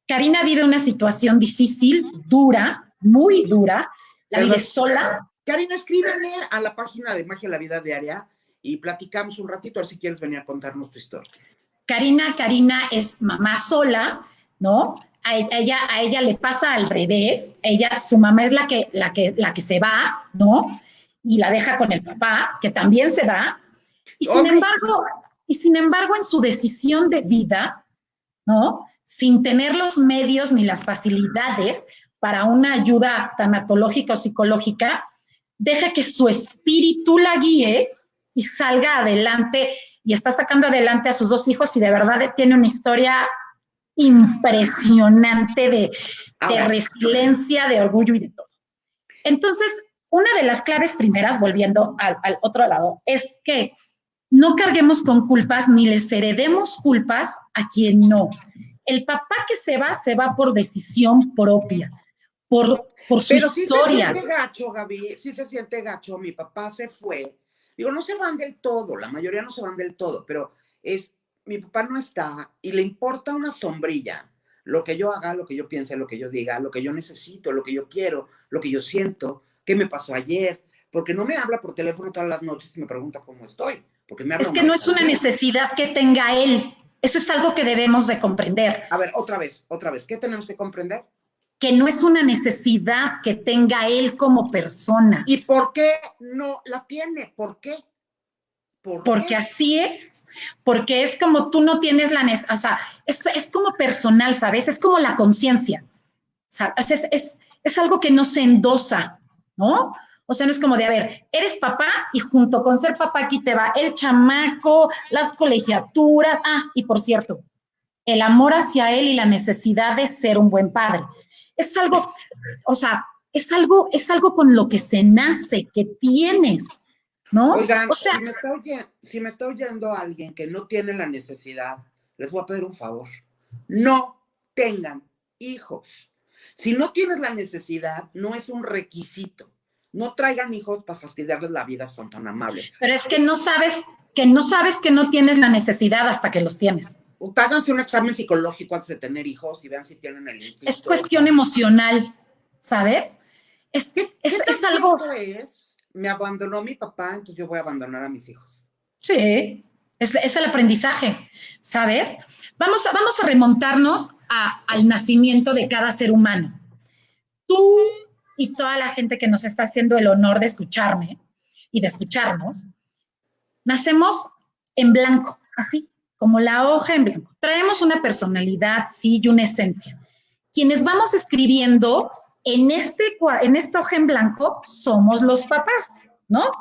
Karina vive una situación difícil, dura, muy dura, la vive sola. Karina, escríbeme a la página de Magia en la Vida Diaria y platicamos un ratito, a ver si quieres venir a contarnos tu historia. Karina es mamá sola, ¿no? A ella le pasa al revés, su mamá es la que se va, ¿no? Y la deja con el papá, que también se va, y sin embargo, en su decisión de vida, ¿no? Sin tener los medios ni las facilidades para una ayuda tanatológica o psicológica, deja que su espíritu la guíe y salga adelante, y está sacando adelante a sus 2 hijos, y de verdad tiene una historia impresionante de resiliencia, de orgullo y de todo. Entonces, una de las claves primeras, volviendo al otro lado, es que no carguemos con culpas ni les heredemos culpas a quien no. El papá que se va por decisión propia, por su historia. Pero sí se siente gacho, Gaby, sí se siente gacho. Mi papá se fue. Digo, no se van del todo, la mayoría no se van del todo, pero mi papá no está y le importa una sombrilla lo que yo haga, lo que yo piense, lo que yo diga, lo que yo necesito, lo que yo quiero, lo que yo siento, qué me pasó ayer, porque no me habla por teléfono todas las noches y me pregunta cómo estoy. Porque me habla es que no es una necesidad que tenga él, eso es algo que debemos de comprender. A ver, otra vez, ¿qué tenemos que comprender? Que no es una necesidad que tenga él como persona. ¿Y por qué no la tiene? ¿Por qué? Porque así es, porque es como tú no tienes la necesidad, o sea, es como personal, ¿sabes? Es como la conciencia, ¿sabes? Es algo que no se endosa, ¿no? O sea, no es como de, a ver, eres papá y junto con ser papá aquí te va el chamaco, las colegiaturas, y por cierto, el amor hacia él y la necesidad de ser un buen padre. Es algo, o sea, es algo con lo que se nace, que tienes, ¿no? Oigan, o sea, si me está oyendo alguien que no tiene la necesidad, les voy a pedir un favor. No tengan hijos. Si no tienes la necesidad, no es un requisito. No traigan hijos para fastidiarles la vida, son tan amables. Pero es que no sabes que no tienes la necesidad hasta que los tienes. Háganse un examen psicológico antes de tener hijos y vean si tienen el instinto. Es cuestión emocional, ¿sabes? ¿Qué algo... Me abandonó mi papá, entonces yo voy a abandonar a mis hijos. Sí, es el aprendizaje, ¿sabes? Vamos a remontarnos al nacimiento de cada ser humano. Tú y toda la gente que nos está haciendo el honor de escucharme y de escucharnos, nacemos en blanco, así, como la hoja en blanco. Traemos una personalidad, sí, y una esencia. Quienes vamos escribiendo en esta hoja en blanco somos los papás, ¿no?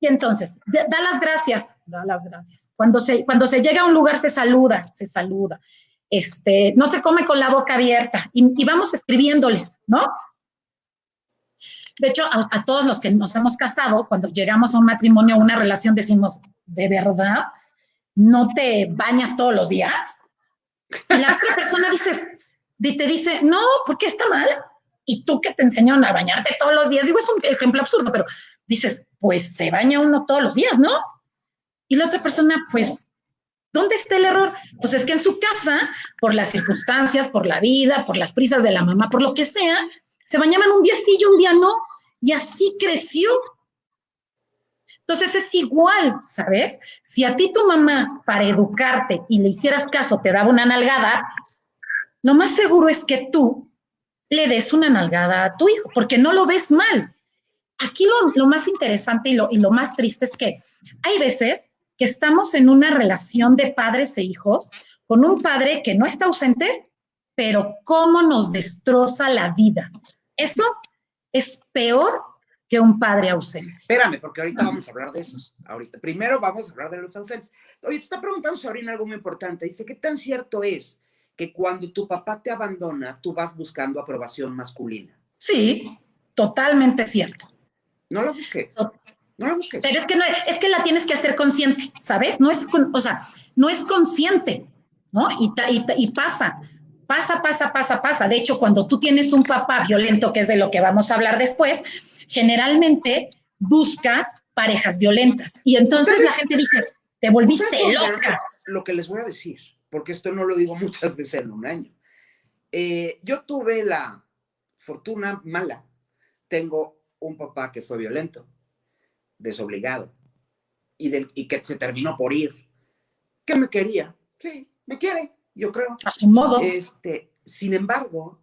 Y entonces, da las gracias. Cuando se llega a un lugar se saluda. No se come con la boca abierta y vamos escribiéndoles, ¿no? De hecho, a todos los que nos hemos casado, cuando llegamos a un matrimonio o una relación, decimos, ¿de verdad no te bañas todos los días? Y la otra persona te dice, no, ¿por qué está mal? Y tú que te enseñaron a bañarte todos los días, digo, es un ejemplo absurdo, pero dices, pues se baña uno todos los días, ¿no? Y la otra persona, pues, ¿dónde está el error? Pues es que en su casa, por las circunstancias, por la vida, por las prisas de la mamá, por lo que sea, se bañaban un día sí y un día no, y así creció. Entonces es igual, ¿sabes? Si a ti tu mamá, para educarte y le hicieras caso, te daba una nalgada, lo más seguro es que tú le des una nalgada a tu hijo, porque no lo ves mal. Aquí lo más interesante y lo más triste es que hay veces que estamos en una relación de padres e hijos con un padre que no está ausente, pero cómo nos destroza la vida. Eso es peor que un padre ausente. Espérame, porque ahorita vamos a hablar de esos. Primero vamos a hablar de los ausentes. Oye, te está preguntando Sabrina algo muy importante. Dice, ¿qué tan cierto es que cuando tu papá te abandona, tú vas buscando aprobación masculina? Sí, totalmente cierto. No lo busques. No lo busques. Pero es que la tienes que hacer consciente, ¿sabes? No es consciente, ¿no? Y pasa. De hecho, cuando tú tienes un papá violento, que es de lo que vamos a hablar después, generalmente buscas parejas violentas. Y entonces la gente dice, te volviste loca. lo que les voy a decir, porque esto no lo digo muchas veces en un año. Yo tuve la fortuna mala. Tengo un papá que fue violento, desobligado, y que se terminó por ir, que me quería, sí, me quiere, yo creo. A su modo. Sin embargo,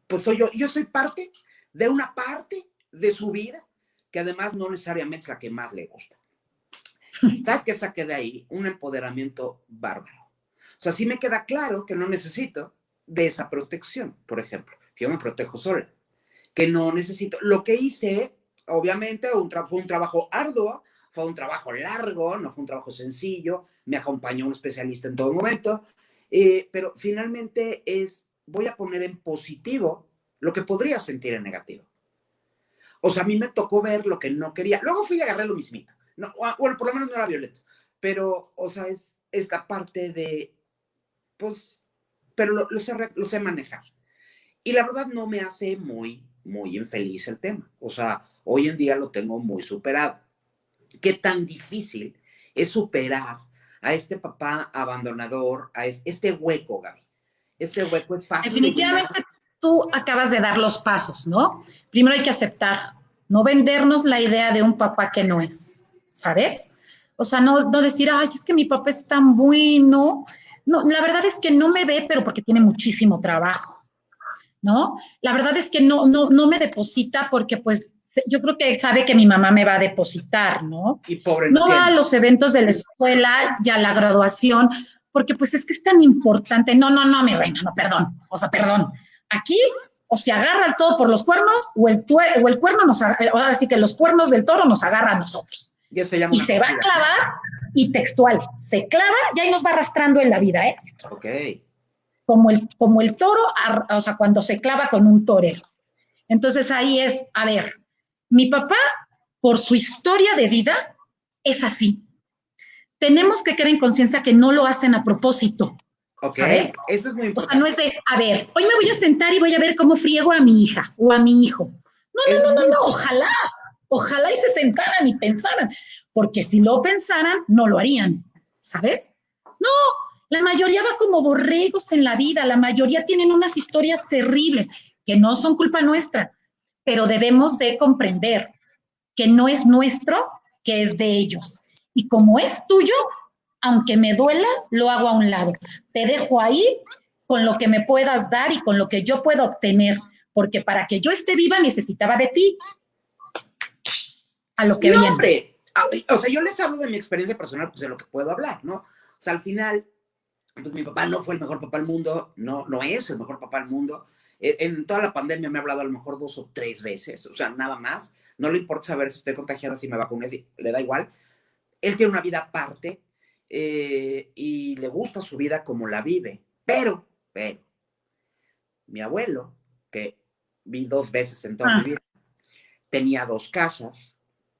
pues yo soy parte de una parte de su vida que además no necesariamente es la que más le gusta. ¿Sabes qué saqué de ahí? Un empoderamiento bárbaro. O sea, sí me queda claro que no necesito de esa protección, por ejemplo, que yo me protejo sola, que no necesito. Lo que hice, obviamente, fue un trabajo arduo, fue un trabajo largo, no fue un trabajo sencillo, me acompañó un especialista en todo momento, pero finalmente voy a poner en positivo lo que podría sentir en negativo. O sea, a mí me tocó ver lo que no quería. Luego fui y agarré lo mismito. No, bueno, por lo menos no era violento. Pero, o sea, es esta parte de, pues, pero lo sé manejar. Y la verdad no me hace muy, muy infeliz el tema. O sea, hoy en día lo tengo muy superado. ¿Qué tan difícil es superar a este papá abandonador, a este hueco, Gaby? Este hueco es fácil de llenar. Definitivamente tú acabas de dar los pasos, ¿no? Primero hay que aceptar, no vendernos la idea de un papá que no es, ¿sabes? O sea, no decir, ay, es que mi papá es tan bueno. No, la verdad es que no me ve, pero porque tiene muchísimo trabajo, ¿no? La verdad es que no me deposita porque pues yo creo que sabe que mi mamá me va a depositar, ¿no? Y pobre no va a los eventos de la escuela y a la graduación porque pues es que es tan importante. No, mi reina, no, perdón. O sea, perdón. Aquí o se agarra el todo por los cuernos o el cuerno nos agarra, ahora sí que los cuernos del toro nos agarra a nosotros. Y se llama y se va a clavar y textual, se clava y ahí nos va arrastrando en la vida, ¿eh? Ok. Como el toro, o sea, cuando se clava con un torero. Entonces ahí es, a ver, mi papá, por su historia de vida, es así. Tenemos que quedar en conciencia que no lo hacen a propósito. Ok, ¿sabes? Eso es muy importante. O sea, no es de, a ver, hoy me voy a sentar y voy a ver cómo friego a mi hija o a mi hijo. No, ojalá y se sentaran y pensaran, porque si lo pensaran, no lo harían, ¿sabes? No, la mayoría va como borregos en la vida, la mayoría tienen unas historias terribles que no son culpa nuestra, pero debemos de comprender que no es nuestro, que es de ellos. Y como es tuyo, aunque me duela, lo hago a un lado. Te dejo ahí con lo que me puedas dar y con lo que yo pueda obtener, porque para que yo esté viva necesitaba de ti. A lo que viene. Hombre, o sea, yo les hablo de mi experiencia personal, pues de lo que puedo hablar, ¿no? O sea, al final, pues mi papá no fue el mejor papá del mundo, no es el mejor papá del mundo. En toda la pandemia me ha hablado a lo mejor 2 o 3 veces, o sea, nada más. No le importa saber si estoy contagiada, si me vacuné, si le da igual. Él tiene una vida aparte y le gusta su vida como la vive. Pero, mi abuelo, que vi 2 veces en toda mi vida, tenía 2 casas.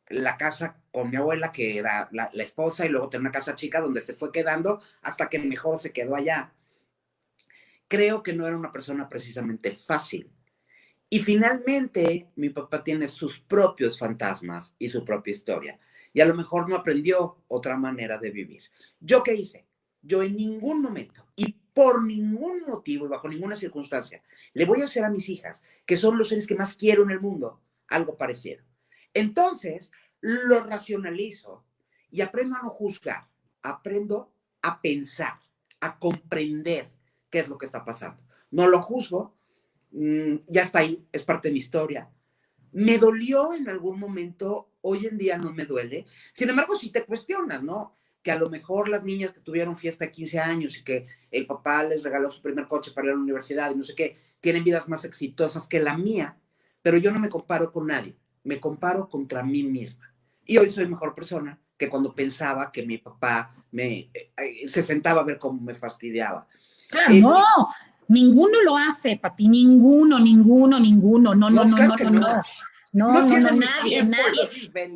La casa con mi abuela, que era la esposa, y luego tenía una casa chica donde se fue quedando hasta que mejor se quedó allá. Creo que no era una persona precisamente fácil. Y finalmente, mi papá tiene sus propios fantasmas y su propia historia. Y a lo mejor no aprendió otra manera de vivir. ¿Yo qué hice? Yo en ningún momento y por ningún motivo y bajo ninguna circunstancia le voy a hacer a mis hijas, que son los seres que más quiero en el mundo, algo parecido. Entonces, lo racionalizo y aprendo a no juzgar. Aprendo a pensar, a comprender qué es lo que está pasando. No lo juzgo, ya está ahí, es parte de mi historia. Me dolió en algún momento, hoy en día no me duele. Sin embargo, si te cuestionas, ¿no? Que a lo mejor las niñas que tuvieron fiesta de 15 años y que el papá les regaló su primer coche para ir a la universidad y no sé qué, tienen vidas más exitosas que la mía, pero yo no me comparo con nadie, me comparo contra mí misma. Y hoy soy mejor persona que cuando pensaba que mi papá se sentaba a ver cómo me fastidiaba. Claro, no, ninguno lo hace, papi, ninguno. No, nadie.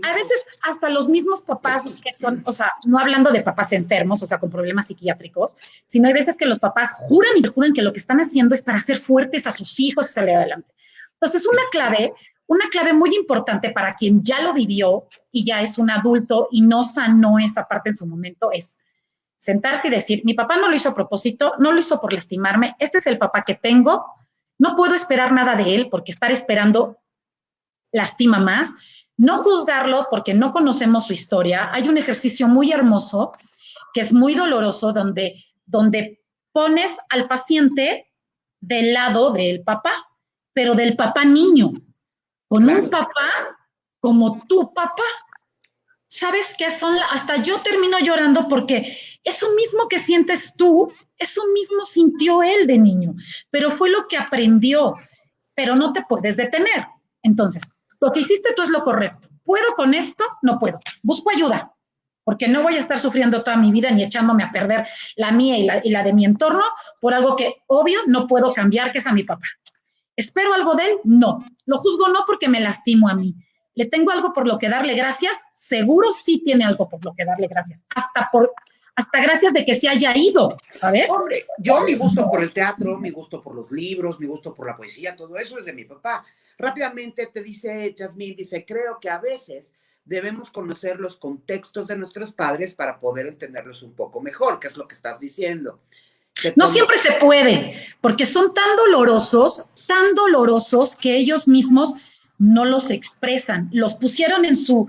A veces hasta los mismos papás que son, o sea, no hablando de papás enfermos, o sea, con problemas psiquiátricos, sino hay veces que los papás juran que lo que están haciendo es para hacer fuertes a sus hijos y salir adelante. Entonces, una clave una clave muy importante para quien ya lo vivió y ya es un adulto y no sanó esa parte en su momento es sentarse y decir, mi papá no lo hizo a propósito, no lo hizo por lastimarme, este es el papá que tengo, no puedo esperar nada de él porque estar esperando lastima más, no juzgarlo porque no conocemos su historia. Hay un ejercicio muy hermoso que es muy doloroso donde pones al paciente del lado del papá, pero del papá niño, con Claro. un papá como tu papá. ¿Sabes qué son? Hasta yo termino llorando porque eso mismo que sientes tú, eso mismo sintió él de niño, pero fue lo que aprendió, pero no te puedes detener. Entonces, lo que hiciste tú es lo correcto. ¿Puedo con esto? No puedo. Busco ayuda, porque no voy a estar sufriendo toda mi vida ni echándome a perder la mía y la de mi entorno por algo que, obvio, no puedo cambiar, que es a mi papá. ¿Espero algo de él? No. Lo juzgo no porque me lastimo a mí. ¿Le tengo algo por lo que darle gracias? Seguro sí tiene algo por lo que darle gracias. Hasta gracias de que se haya ido, ¿sabes? Hombre, yo mi gusto por el teatro, mi gusto por los libros, mi gusto por la poesía, todo eso es de mi papá. Rápidamente te dice Yasmín, dice, creo que a veces debemos conocer los contextos de nuestros padres para poder entenderlos un poco mejor, que es lo que estás diciendo. No siempre se puede, porque son tan dolorosos que ellos mismos no los expresan. Los pusieron en su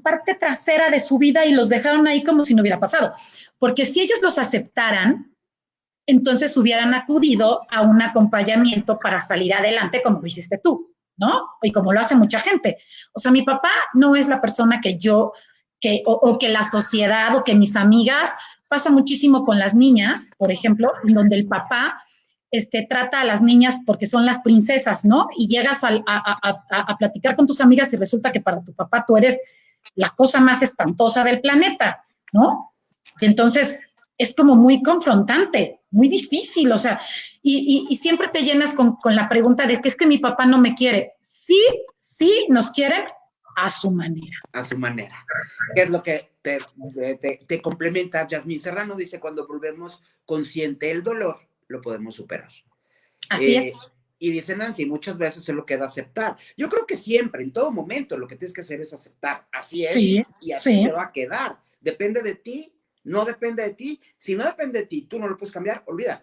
parte trasera de su vida y los dejaron ahí como si no hubiera pasado. Porque si ellos los aceptaran, entonces hubieran acudido a un acompañamiento para salir adelante como lo hiciste tú, ¿no? Y como lo hace mucha gente. O sea, mi papá no es la persona que la sociedad o que mis amigas. Pasa muchísimo con las niñas, por ejemplo, en donde el papá trata a las niñas porque son las princesas, ¿no? Y llegas a platicar con tus amigas y resulta que para tu papá tú eres la cosa más espantosa del planeta, ¿no? Y entonces es como muy confrontante, muy difícil, o sea, y siempre te llenas con la pregunta de que es que mi papá no me quiere. Sí, sí nos quieren a su manera. A su manera. ¿Qué es lo que te complementa? Yasmín Serrano dice, cuando volvemos consciente el dolor, lo podemos superar. Así es. Y dice Nancy, muchas veces se lo queda aceptar. Yo creo que siempre, en todo momento, lo que tienes que hacer es aceptar. Así es, sí, y así sí. se va a quedar. Depende de ti, no depende de ti. Si no depende de ti, tú no lo puedes cambiar, olvídalo.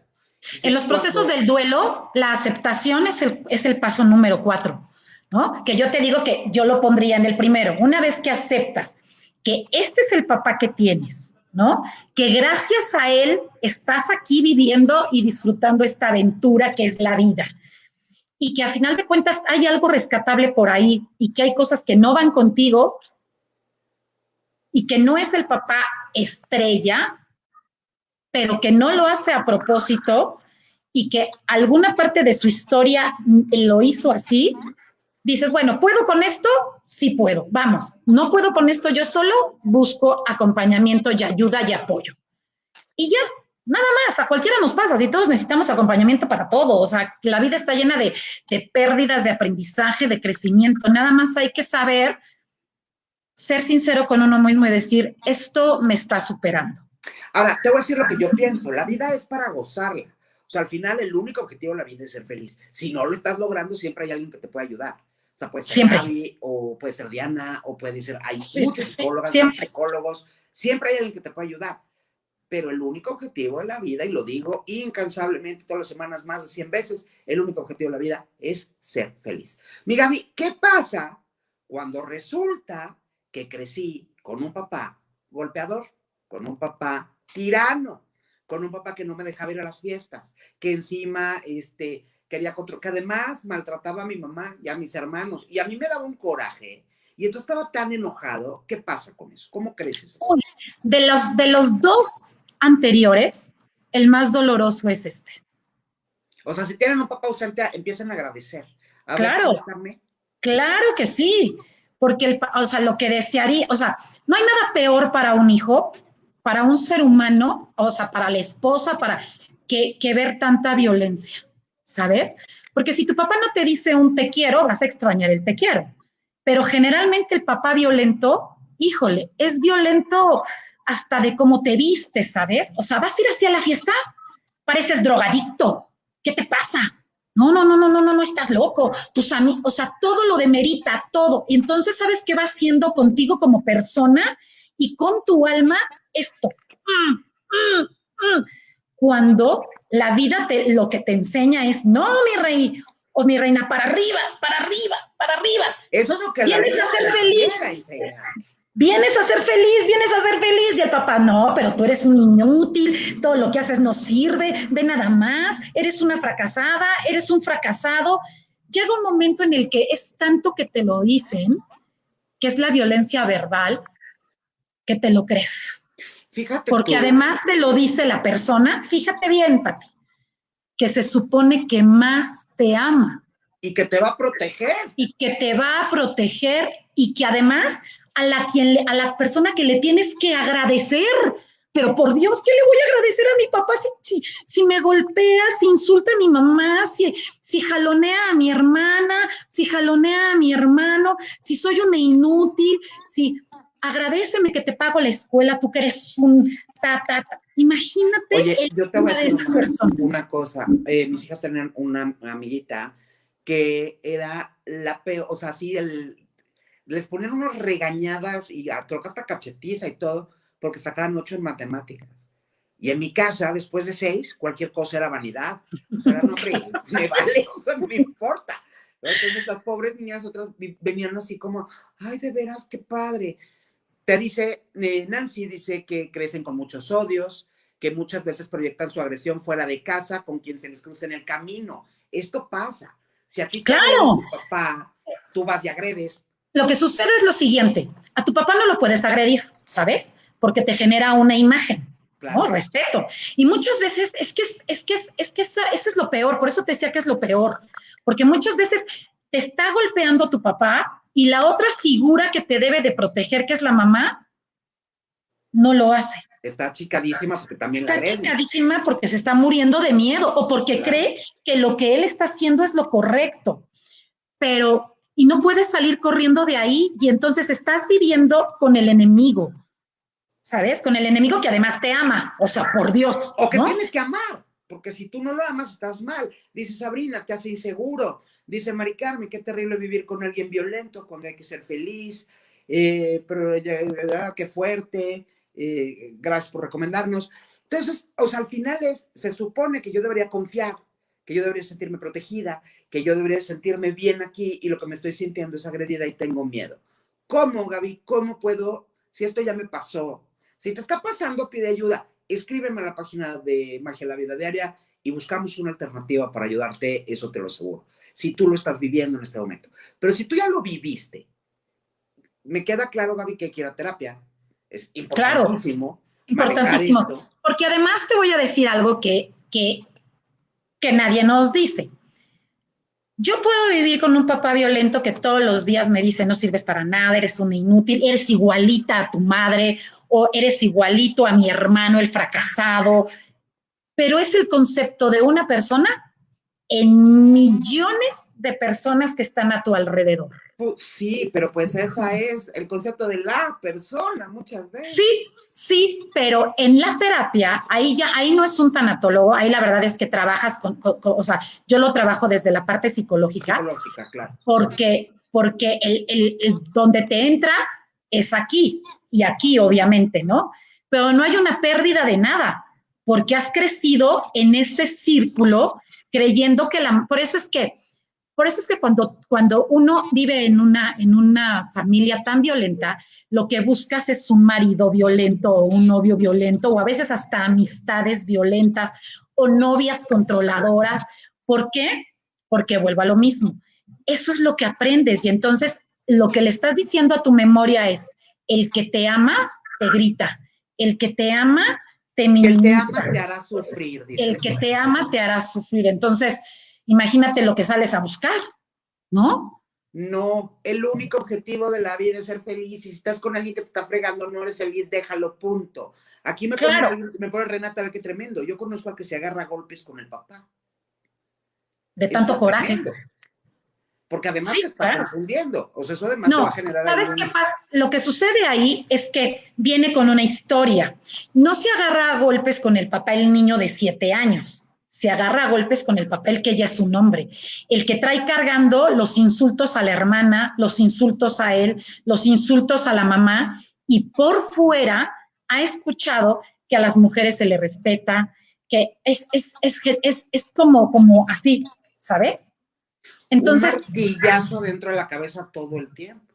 En los procesos del duelo, la aceptación es el paso número 4, ¿no? Que yo te digo que yo lo pondría en el primero. Una vez que aceptas que este es el papá que tienes, ¿no? Que gracias a él estás aquí viviendo y disfrutando esta aventura que es la vida. Y que a final de cuentas hay algo rescatable por ahí y que hay cosas que no van contigo y que no es el papá estrella, pero que no lo hace a propósito y que alguna parte de su historia lo hizo así, dices, bueno, ¿puedo con esto? Sí puedo, vamos. No puedo con esto yo solo, busco acompañamiento y ayuda y apoyo. Y ya, nada más, a cualquiera nos pasa, si todos necesitamos acompañamiento para todo, o sea, la vida está llena de pérdidas, de aprendizaje, de crecimiento, nada más hay que saber ser sincero con uno mismo y decir, esto me está superando. Ahora, te voy a decir lo que yo pienso, la vida es para gozarla. O sea, al final el único objetivo de la vida es ser feliz. Si no lo estás logrando, siempre hay alguien que te puede ayudar. O sea, puede ser Gaby, o puede ser Diana, o puede ser, hay muchos psicólogas, muchos psicólogos, siempre hay alguien que te puede ayudar. Pero el único objetivo de la vida, y lo digo incansablemente todas las semanas más de 100 veces, el único objetivo de la vida es ser feliz. Mi Gaby, ¿qué pasa cuando resulta que crecí con un papá golpeador, con un papá tirano, con un papá que no me dejaba ir a las fiestas, que encima quería que además maltrataba a mi mamá y a mis hermanos, y a mí me daba un coraje, y entonces estaba tan enojado? ¿Qué pasa con eso? ¿Cómo creces? De los dos anteriores, el más doloroso es este. O sea, si tienen un papá ausente, empiezan a agradecer. Claro, claro que sí, porque o sea, lo que desearía, o sea, no hay nada peor para un hijo, para un ser humano, o sea, para la esposa, que ver tanta violencia, ¿sabes? Porque si tu papá no te dice un te quiero, vas a extrañar el te quiero. Pero generalmente el papá violento, híjole, es violento hasta de cómo te vistes, ¿sabes? O sea, ¿vas a ir hacia la fiesta? Pareces drogadicto. ¿Qué te pasa? No, no, estás loco, tus amigos, o sea, todo lo demerita, todo. Y entonces, ¿sabes qué va haciendo contigo como persona y con tu alma? Esto. Cuando la vida lo que te enseña es, no, mi rey o mi reina, para arriba, para arriba, para arriba. Eso es lo que vienes a ser feliz. Vienes a ser feliz, vienes a ser feliz. Y el papá, no, pero tú eres un inútil, todo lo que haces no sirve, ve nada más, eres una fracasada, eres un fracasado. Llega un momento en el que es tanto que te lo dicen, que es la violencia verbal, que te lo crees. Fíjate porque tú. Además te lo dice la persona, fíjate bien, Pati, que se supone que más te ama. Y que te va a proteger. Y que te va a proteger y que además a la persona que le tienes que agradecer. Pero por Dios, ¿qué le voy a agradecer a mi papá si me golpea, si insulta a mi mamá, si jalonea a mi hermana, si jalonea a mi hermano, si soy una inútil, si agradéceme que te pago la escuela, tú que eres un Imagínate. Oye, yo te voy a decir una cosa. Mis hijas tenían una amiguita que era la peor, o sea, así les ponían unas regañadas y creo que hasta cachetiza y todo, porque sacaban 8 en matemáticas. Y en mi casa, después de 6, cualquier cosa era vanidad. O sea, no, hombre, me vale, o sea, no me importa. Entonces las pobres niñas otras venían así como, ay, de veras, qué padre. Te dice, Nancy dice que crecen con muchos odios, que muchas veces proyectan su agresión fuera de casa con quien se les cruza en el camino. Esto pasa. Si a ti te agrede tu papá, tú vas y agredes. Lo que sucede es lo siguiente, a tu papá no lo puedes agredir, ¿sabes? Porque te genera una imagen, claro. ¿No? Respeto. Y muchas veces es que eso es lo peor, por eso te decía que es lo peor, porque muchas veces te está golpeando tu papá y la otra figura que te debe de proteger, que es la mamá, no lo hace. Está achicadísima porque también está achicadísima porque se está muriendo de miedo o porque cree que lo que él está haciendo es lo correcto. Pero, y no puedes salir corriendo de ahí y entonces estás viviendo con el enemigo, ¿sabes? Con el enemigo que además te ama, o sea, por Dios. O que ¿no? Tienes que amar, porque si tú no lo amas estás mal. Dice Sabrina, te hace inseguro. Dice Mari Carmen, qué terrible vivir con alguien violento cuando hay que ser feliz, pero qué fuerte. Gracias por recomendarnos. Entonces, o sea, al final se supone que yo debería confiar, que yo debería sentirme protegida, que yo debería sentirme bien aquí y lo que me estoy sintiendo es agredida y tengo miedo. ¿Cómo, Gaby? ¿Cómo puedo? Si esto ya me pasó. Si te está pasando, pide ayuda. Escríbeme a la página de Magia de la Vida Diaria y buscamos una alternativa para ayudarte, eso te lo aseguro. Si tú lo estás viviendo en este momento. Pero si tú ya lo viviste, me queda claro, Gaby, que hay que ir a terapia. Es importantísimo. Claro, importantísimo. Porque además te voy a decir algo que nadie nos dice. Yo puedo vivir con un papá violento que todos los días me dice no sirves para nada, eres una inútil, eres igualita a tu madre o eres igualito a mi hermano, el fracasado. Pero es el concepto de una persona en millones de personas que están a tu alrededor. Sí, pero pues esa es el concepto de la persona muchas veces. Sí, pero en la terapia, ahí no es un tanatólogo, ahí la verdad es que trabajas o sea, yo lo trabajo desde la parte psicológica. Psicológica, claro. Porque el donde te entra es aquí y aquí, obviamente, ¿no? Pero no hay una pérdida de nada, porque has crecido en ese círculo creyendo que por eso es que cuando uno vive en una familia tan violenta, lo que buscas es un marido violento o un novio violento o a veces hasta amistades violentas o novias controladoras. ¿Por qué? Porque vuelvo a lo mismo. Eso es lo que aprendes y entonces lo que le estás diciendo a tu memoria es el que te ama te grita, el que te ama te minimiza. El que te ama te hará sufrir. El que te ama te hará sufrir. Entonces, imagínate lo que sales a buscar, ¿no? No, el único objetivo de la vida es ser feliz. Y si estás con alguien que te está fregando, no eres feliz, déjalo, punto. Aquí me pone Renata, ve qué tremendo. Yo conozco al que se agarra a golpes con el papá. De tanto coraje. Tremendo. Porque además te está confundiendo. O sea, eso además te va a generar... ¿Sabes qué pasa? Lo que sucede ahí es que viene con una historia. No se agarra a golpes con el papá el niño de 7 años. se agarra a golpes con el papel que ya es un hombre, el que trae cargando los insultos a la hermana, los insultos a él, los insultos a la mamá, y por fuera ha escuchado que a las mujeres se le respeta, que es como así, ¿sabes? Un Entonces, martillazo dentro de la cabeza todo el tiempo.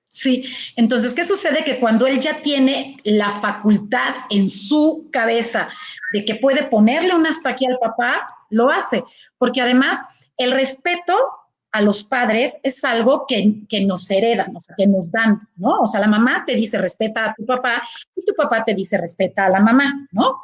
sí, entonces, ¿qué sucede? Que cuando él ya tiene la facultad en su cabeza de que puede ponerle un hasta aquí al papá, lo hace, porque además el respeto a los padres es algo que nos heredan, o sea, que nos dan, ¿no? O sea, la mamá te dice respeta a tu papá y tu papá te dice respeta a la mamá, ¿no?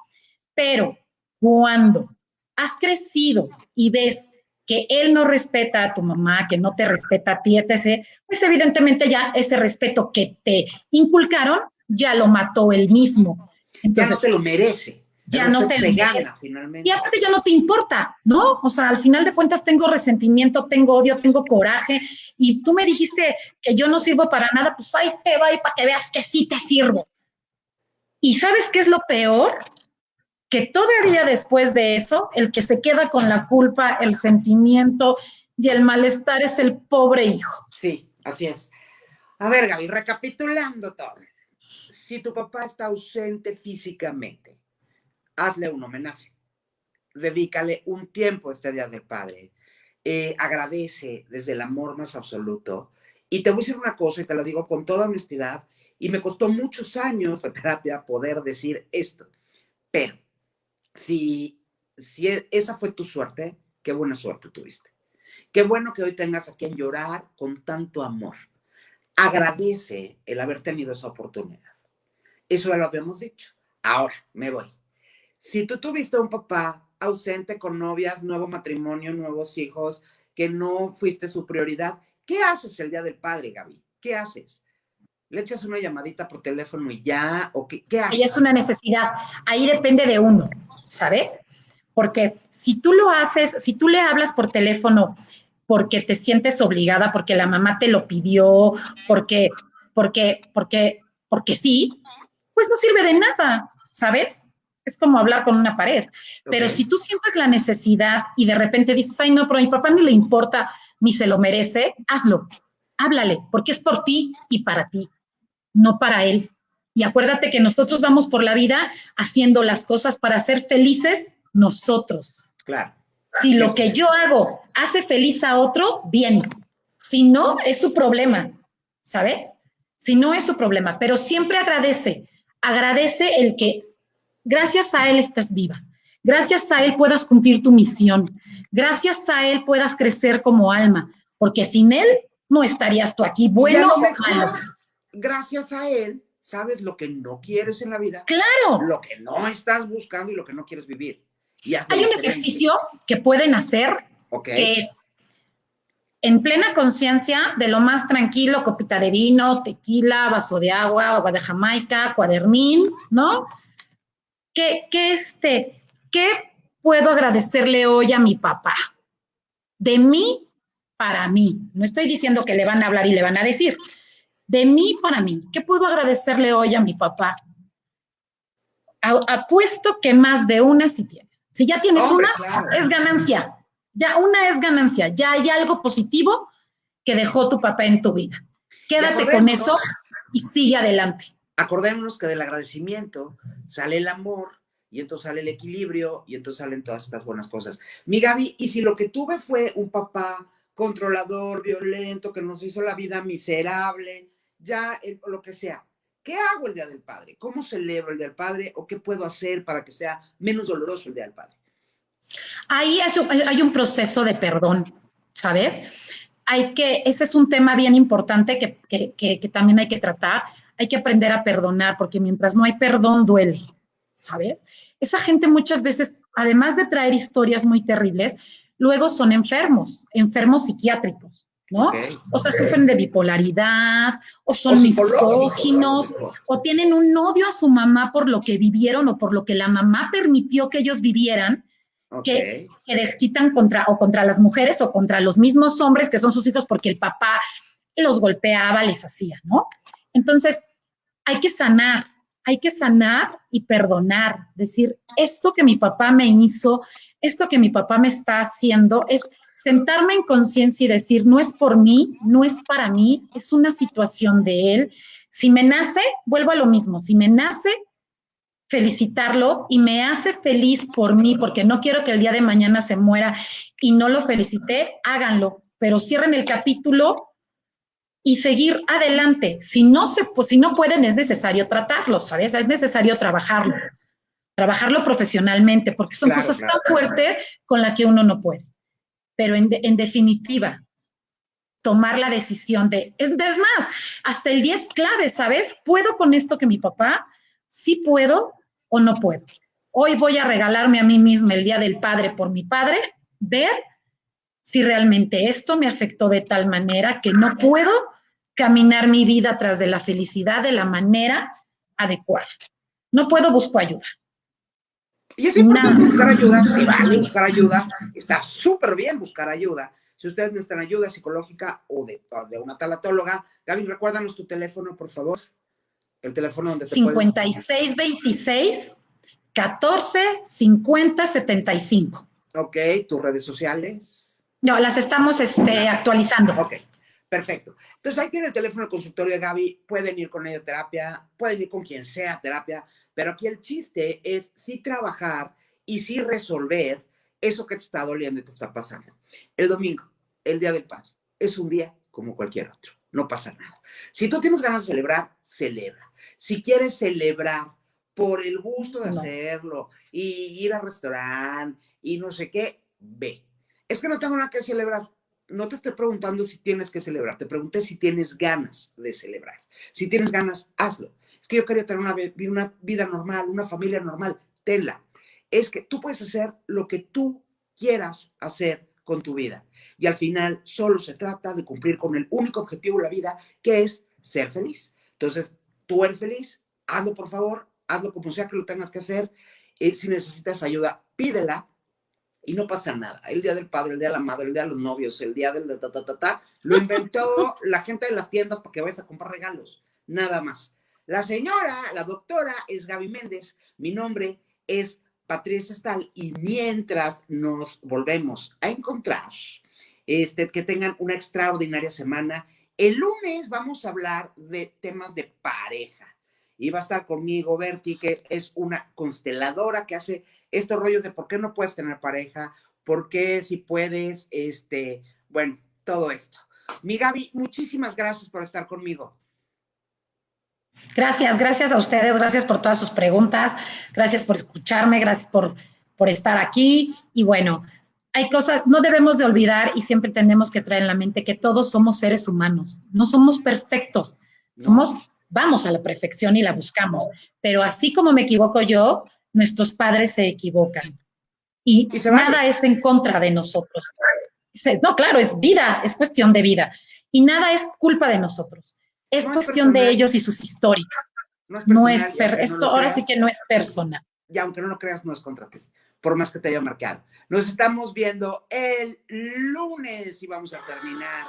Pero cuando has crecido y ves que él no respeta a tu mamá, que no te respeta a ti, etc., pues evidentemente ya ese respeto que te inculcaron ya lo mató él mismo. Ya Entonces, no te lo merece. El ya no respeto te se lo gana mereces. Y finalmente. aparte ya no te importa, ¿no? O sea, al final de cuentas tengo resentimiento, tengo odio, tengo coraje, y tú me dijiste que yo no sirvo para nada, pues ahí te va y para que veas que sí te sirvo. ¿Y sabes qué es lo peor? Que todavía después de eso, el que se queda con la culpa, el sentimiento y el malestar es el pobre hijo. Sí, así es. A ver, Gaby, recapitulando todo. Si tu papá está ausente físicamente, hazle un homenaje. Dedícale un tiempo a este Día del Padre. Agradece desde el amor más absoluto. Y te voy a decir una cosa, y te lo digo con toda honestidad, y me costó muchos años de terapia poder decir esto. Pero si esa fue tu suerte, qué buena suerte tuviste. Qué bueno que hoy tengas a quien llorar con tanto amor. Agradece el haber tenido esa oportunidad. Eso ya lo habíamos dicho. Ahora me voy. Si tú tuviste un papá ausente con novias, nuevo matrimonio, nuevos hijos, que no fuiste su prioridad, ¿qué haces el Día del Padre, Gaby? ¿Qué haces? ¿Le echas una llamadita por teléfono y ya? ¿O qué Ahí es haces? una necesidad, ahí depende de uno, ¿sabes? Porque si tú lo haces, si tú le hablas por teléfono porque te sientes obligada, porque la mamá te lo pidió, porque sí, pues no sirve de nada, ¿sabes? Es como hablar con una pared. Pero Okay. si tú sientes la necesidad y de repente dices, ay, no, pero a mi papá ni le importa, ni se lo merece, hazlo, háblale, porque es por ti y para ti, no para él. Y acuérdate que nosotros vamos por la vida haciendo las cosas para ser felices nosotros. Claro. Si lo que 100%. yo hago hace feliz a otro, bien. Si no, es su problema, ¿sabes? Si no, es su problema. Pero siempre agradece el que gracias a él estás viva. Gracias a él puedas cumplir tu misión. Gracias a él puedas crecer como alma. Porque sin él no estarías tú aquí, Y a bueno lo o malo. mejor, gracias a él, sabes lo que no quieres en la vida, Claro. lo que no estás buscando y lo que no quieres vivir. Y hazlo Hay un diferente. ejercicio que pueden hacer ¿Ok? que es en plena conciencia de lo más tranquilo, copita de vino, tequila, vaso de agua de Jamaica, cuadernín, ¿no? ¿Qué puedo agradecerle hoy a mi papá? De mí para mí. No estoy diciendo que le van a hablar y le van a decir. De mí para mí. ¿Qué puedo agradecerle hoy a mi papá? Apuesto que más de una si tienes. Si ya tienes Hombre, una, claro. es ganancia. Ya una es ganancia. Ya hay algo positivo que dejó tu papá en tu vida. Y Quédate con eso y sigue adelante. acordémonos que del agradecimiento sale el amor y entonces sale el equilibrio y entonces salen todas estas buenas cosas. Mi Gaby, y si lo que tuve fue un papá controlador, violento, que nos hizo la vida miserable, ya lo que sea, ¿qué hago el Día del Padre? ¿Cómo celebro el Día del Padre? ¿O qué puedo hacer para que sea menos doloroso el Día del Padre? Ahí hay un proceso de perdón, ¿sabes? Ese es un tema bien importante que también hay que tratar. Hay que aprender a perdonar, porque mientras no hay perdón, duele, ¿sabes? Esa gente muchas veces, además de traer historias muy terribles, luego son enfermos psiquiátricos, ¿no? Okay. O sea, sufren de bipolaridad, o O son misóginos, o tienen un odio a su mamá por lo que vivieron o por lo que la mamá permitió que ellos vivieran, Okay. que desquitan contra las mujeres o contra los mismos hombres que son sus hijos porque el papá los golpeaba, les hacía, ¿no? Entonces, hay que sanar y perdonar, decir, esto que mi papá me hizo, esto que mi papá me está haciendo es sentarme en conciencia y decir, no es por mí, no es para mí, es una situación de él. Si me nace, vuelvo a lo mismo, si me nace, felicitarlo y me hace feliz por mí, porque no quiero que el día de mañana se muera y no lo felicité, háganlo, pero cierren el capítulo y seguir adelante. Si no, pues, si no pueden, es necesario tratarlo, ¿sabes? Es necesario trabajarlo profesionalmente, porque son cosas tan fuertes con las que uno no puede. Pero en definitiva, tomar la decisión es más, hasta el 10 clave, ¿sabes? ¿Puedo con esto que mi papá? ¿Sí puedo o no puedo? Hoy voy a regalarme a mí misma el Día del Padre por mi padre, ver si realmente esto me afectó de tal manera que no puedo caminar mi vida tras de la felicidad de la manera adecuada. No puedo, busco ayuda. Y es importante buscar ayuda, si vale buscar ayuda, está súper bien buscar ayuda. Si ustedes necesitan ayuda psicológica o de una talatóloga, Gaby, recuérdanos tu teléfono, por favor. El teléfono donde te 5626 14 50 75. Ok, ¿tus redes sociales? No, las estamos actualizando. Ok, perfecto. Entonces ahí tiene el teléfono del consultorio de Gaby, pueden ir con ella a terapia, pueden ir con quien sea a terapia, pero aquí el chiste es sí trabajar y sí resolver eso que te está doliendo y te está pasando. El domingo, el Día del Padre, es un día como cualquier otro, no pasa nada. Si tú tienes ganas de celebrar, celebra. Si quieres celebrar por el gusto de hacerlo y ir al restaurante y no sé qué, ve. Es que no tengo nada que celebrar. No te estoy preguntando si tienes que celebrar, te pregunté si tienes ganas de celebrar. Si tienes ganas, hazlo. Es que yo quería tener una vida normal, una familia normal, tenla. Es que tú puedes hacer lo que tú quieras hacer con tu vida. Y al final solo se trata de cumplir con el único objetivo de la vida, que es ser feliz. Entonces, tú eres feliz, hazlo por favor, hazlo como sea que lo tengas que hacer. Si necesitas ayuda, pídela. Y no pasa nada. El Día del Padre, el Día de la Madre, el Día de los Novios, el Día del lo inventó la gente de las tiendas para que vayas a comprar regalos. Nada más. La señora, la doctora, es Gaby Méndez. Mi nombre es Patricia Stahl. Y mientras nos volvemos a encontrar, que tengan una extraordinaria semana. El lunes vamos a hablar de temas de pareja. Y va a estar conmigo Berti, que es una consteladora que hace estos rollos de por qué no puedes tener pareja, por qué si puedes, bueno, todo esto. Mi Gaby, muchísimas gracias por estar conmigo. Gracias a ustedes, gracias por todas sus preguntas, gracias por escucharme, gracias por estar aquí. Y bueno, hay cosas, no debemos de olvidar y siempre tenemos que traer en la mente que todos somos seres humanos, no somos perfectos, vamos a la perfección y la buscamos, pero así como me equivoco yo, nuestros padres se equivocan y nada es en contra de nosotros. No, claro, es vida, es cuestión de vida y nada es culpa de nosotros, es cuestión de ellos y sus historias. Esto ahora sí que no es personal. Y aunque no lo creas, no es contra ti, por más que te haya marcado. Nos estamos viendo el lunes y vamos a terminar